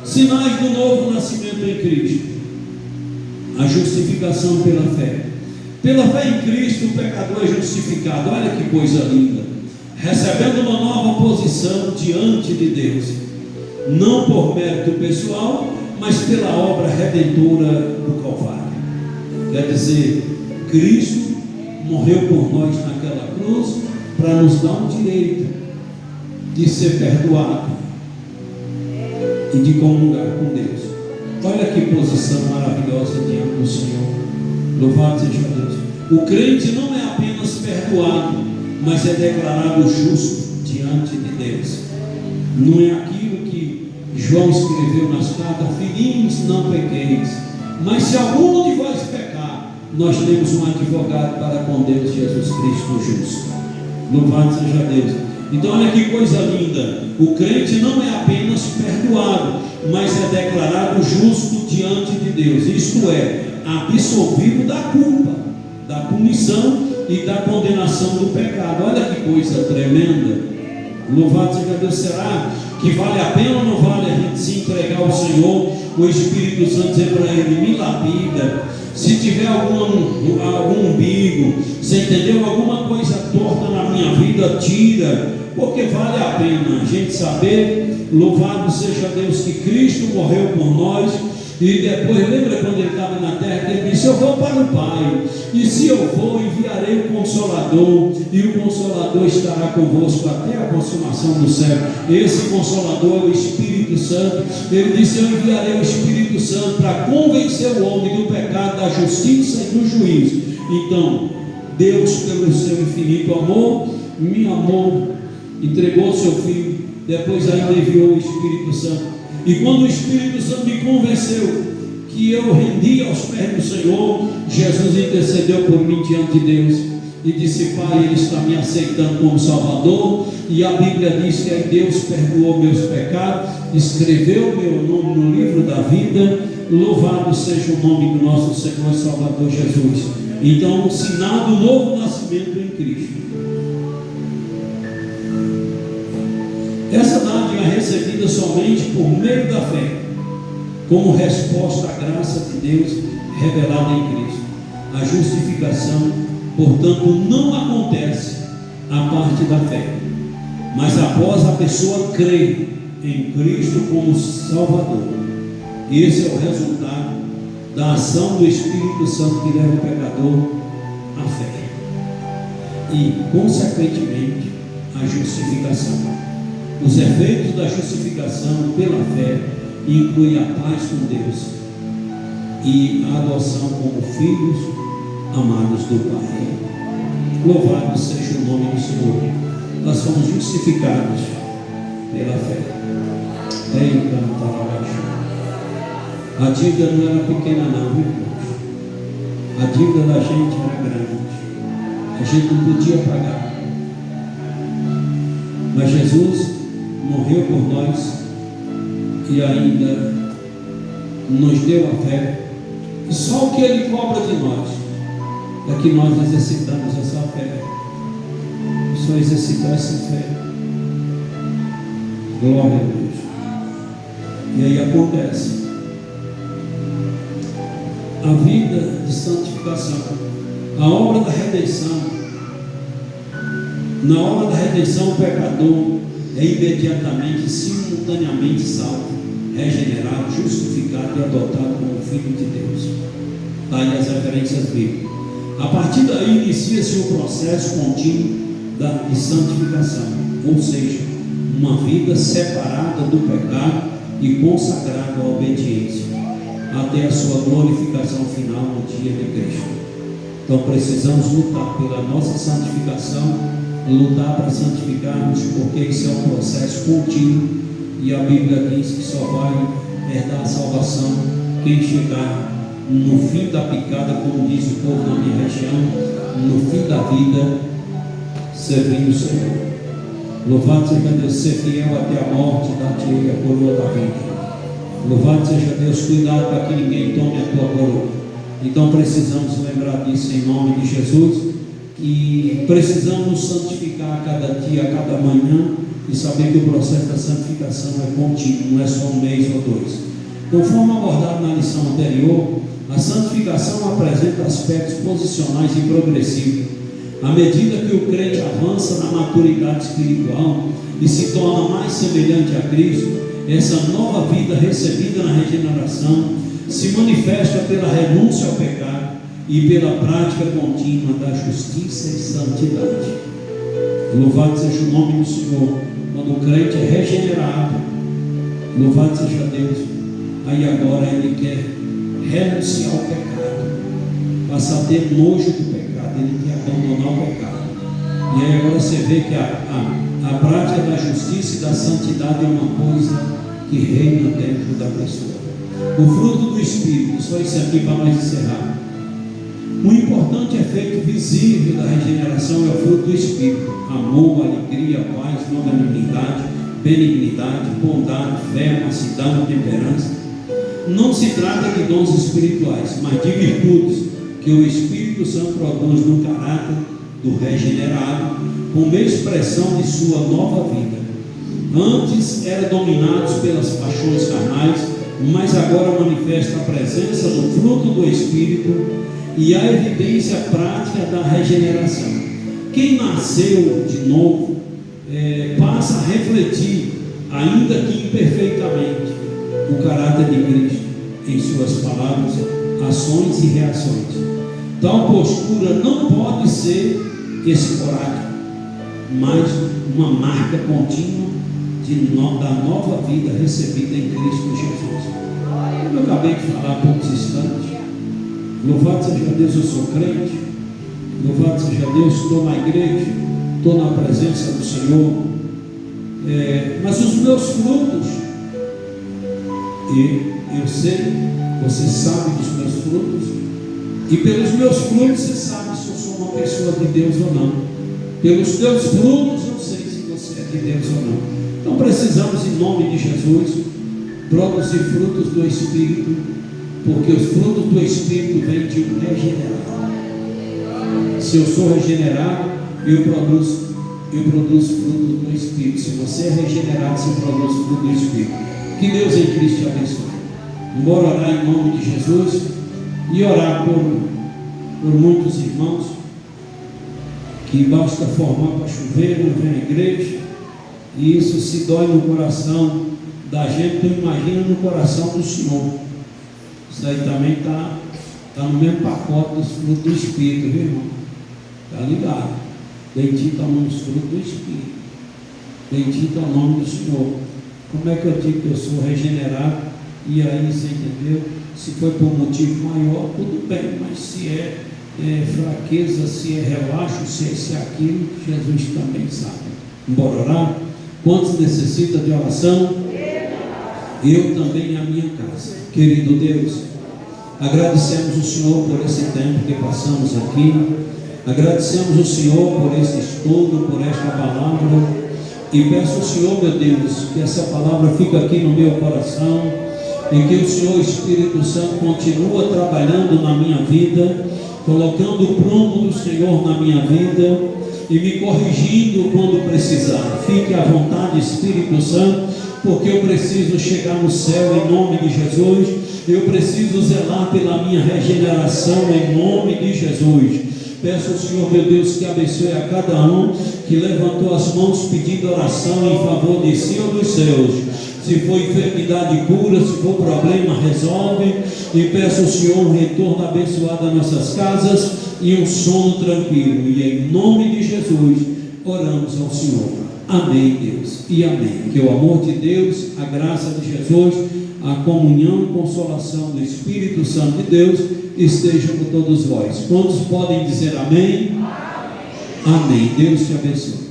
Sinais do novo nascimento em Cristo: a justificação pela fé. Pela fé em Cristo, o pecador é justificado. Olha que coisa linda. Recebendo uma nova posição diante de Deus, não por mérito pessoal, mas pela obra redentora do Calvário. Quer dizer, Cristo morreu por nós naquela cruz para nos dar o direito de ser perdoado e de comungar com Deus. Olha que posição maravilhosa diante do Senhor. Louvado seja Deus. O crente não é apenas perdoado, mas é declarado justo diante de Deus. Não é aquilo que João escreveu nas cartas: filhinhos, não pequeis. Mas se algum de vós pecar, nós temos um advogado para com Deus, Jesus Cristo justo. Louvado seja Deus. Então olha que coisa linda. O crente não é apenas perdoado, mas é declarado justo diante de Deus. Isto é, absolvido da culpa, da punição e da condenação do pecado. Olha que coisa tremenda. Louvado seja Deus. Será que vale a pena ou não vale a gente se entregar ao Senhor, o Espírito Santo dizer para Ele: me lapida, se tiver algum umbigo, você entendeu, alguma coisa torta na minha vida, tira. Porque vale a pena a gente saber, louvado seja Deus, que Cristo morreu por nós. E depois, lembra quando ele estava na terra, que ele disse: eu vou para o Pai, e se eu for, enviarei o Consolador, e o Consolador estará convosco até a consumação do século. Esse Consolador é o Espírito Santo. Ele disse: eu enviarei o Espírito Santo para convencer o homem do pecado, da justiça e do juízo. Então, Deus, pelo seu infinito amor, me amou, entregou o seu Filho, depois ainda enviou o Espírito Santo. E quando o Espírito Santo me convenceu que eu rendi aos pés do Senhor, Jesus intercedeu por mim diante de Deus e disse: Pai, Ele está me aceitando como Salvador. E a Bíblia diz que aí Deus perdoou meus pecados, escreveu meu nome no livro da vida. Louvado seja o nome do nosso Senhor e Salvador Jesus. Então, o sinal do novo nascimento em Cristo. Essa dádiva é recebida somente por meio da fé, como resposta à graça de Deus revelada em Cristo. A justificação, portanto, não acontece a parte da fé, mas após a pessoa crer em Cristo como Salvador. E esse é o resultado da ação do Espírito Santo que leva o pecador à fé e, consequentemente, a justificação. Os efeitos da justificação pela fé incluem a paz com Deus e a adoção como filhos amados do Pai. Louvado seja o nome do Senhor. Nós somos justificados pela fé. A dívida não era pequena não, irmãos. A dívida da gente era grande. A gente não podia pagar. Mas Jesus morreu por nós e ainda nos deu a fé. E só o que Ele cobra de nós é que nós exercitamos essa fé. Só exercitar essa fé. Glória a Deus. E aí acontece a vida de santificação, a obra da redenção. Na obra da redenção, o pecador é imediatamente, simultaneamente salvo, regenerado, justificado e adotado como filho de Deus. Está aí as referências bíblicas. A partir daí inicia-se o processo contínuo de santificação, ou seja, uma vida separada do pecado e consagrada à obediência, até a sua glorificação final no dia de Cristo. Então precisamos lutar pela nossa santificação, lutar para santificarmos, porque esse é um processo contínuo, e a Bíblia diz que só vai herdar a salvação quem chegar no fim da picada, como diz o povo da minha região, no fim da vida, servindo o Senhor. Louvado seja Deus, ser fiel até a morte, dar-te a coroa da vida. Louvado seja Deus, cuidado para que ninguém tome a tua coroa. Então precisamos lembrar disso em nome de Jesus, e precisamos nos santificar a cada dia, a cada manhã, e saber que o processo da santificação é contínuo, não é só um mês ou dois. Conforme abordado na lição anterior, a santificação apresenta aspectos posicionais e progressivos. À medida que o crente avança na maturidade espiritual e se torna mais semelhante a Cristo, essa nova vida recebida na regeneração se manifesta pela renúncia ao pecado e pela prática contínua da justiça e santidade. Louvado seja o nome do Senhor. Quando o crente é regenerado, louvado seja Deus, aí agora ele quer renunciar ao pecado, passar a ter nojo do pecado, ele quer abandonar o pecado. E aí agora você vê que a prática da justiça e da santidade é uma coisa que reina dentro da pessoa. O fruto do Espírito, só isso aqui para nós encerrar. Um importante efeito visível da regeneração é o fruto do Espírito: amor, alegria, paz, longanimidade, benignidade, bondade, fé, mansidão, temperança. Não se trata de dons espirituais, mas de virtudes que o Espírito Santo produz no caráter do regenerado, como expressão de sua nova vida. Antes eram dominados pelas paixões carnais, mas agora manifesta a presença do fruto do Espírito e a evidência prática da regeneração. Quem nasceu de novo passa a refletir, ainda que imperfeitamente, o caráter de Cristo em suas palavras, ações e reações. Tal postura não pode ser esporádica, mas uma marca contínua da nova vida recebida em Cristo Jesus. Como eu acabei de falar há poucos instantes, louvado seja Deus, eu sou crente, louvado seja Deus, estou na igreja, estou na presença do Senhor, mas os meus frutos, e eu sei, você sabe dos meus frutos, e pelos meus frutos você sabe se eu sou uma pessoa de Deus ou não. Pelos teus frutos eu sei se você é de Deus ou não. Então precisamos, em nome de Jesus, produzir frutos do Espírito, porque os frutos do Espírito vêm de um regenerado. Se eu sou regenerado, eu produzo frutos do Espírito. Se você é regenerado, você produz fruto do Espírito. Que Deus em Cristo te abençoe. Bora orar em nome de Jesus e orar por muitos irmãos que basta formar para chover, não vem à igreja, e isso se dói no coração da gente. Tu imagina no coração do Senhor. Isso aí também está no mesmo pacote dos frutos do Espírito, viu, irmão? Está ligado? Bendito é o nome dos frutos do Espírito, bendito é o nome do Senhor. Como é que eu digo que eu sou regenerado? E aí, você entendeu? Se foi por motivo maior, tudo bem, mas se é fraqueza, se é relaxo, se é aquilo, Jesus também sabe. Bora orar? Quantos necessitam de oração? Eu também e a minha casa. Querido Deus, agradecemos o Senhor por esse tempo que passamos aqui, agradecemos o Senhor por esse estudo, por esta palavra, e peço ao Senhor, meu Deus, que essa palavra fique aqui no meu coração, e que o Senhor Espírito Santo continua trabalhando na minha vida, colocando o prumo do Senhor na minha vida e me corrigindo quando precisar. Fique à vontade, Espírito Santo, porque eu preciso chegar no céu em nome de Jesus. Eu preciso zelar pela minha regeneração em nome de Jesus. Peço ao Senhor, meu Deus, que abençoe a cada um que levantou as mãos pedindo oração em favor de si ou dos seus. Se for enfermidade, cura. Se for problema, resolve. E peço ao Senhor um retorno abençoado às nossas casas e um sono tranquilo. E em nome de Jesus, oramos ao Senhor. Amém, Deus, e amém. Que o amor de Deus, a graça de Jesus, a comunhão e consolação do Espírito Santo de Deus esteja com todos vós. Quantos podem dizer amém? Amém. Deus te abençoe.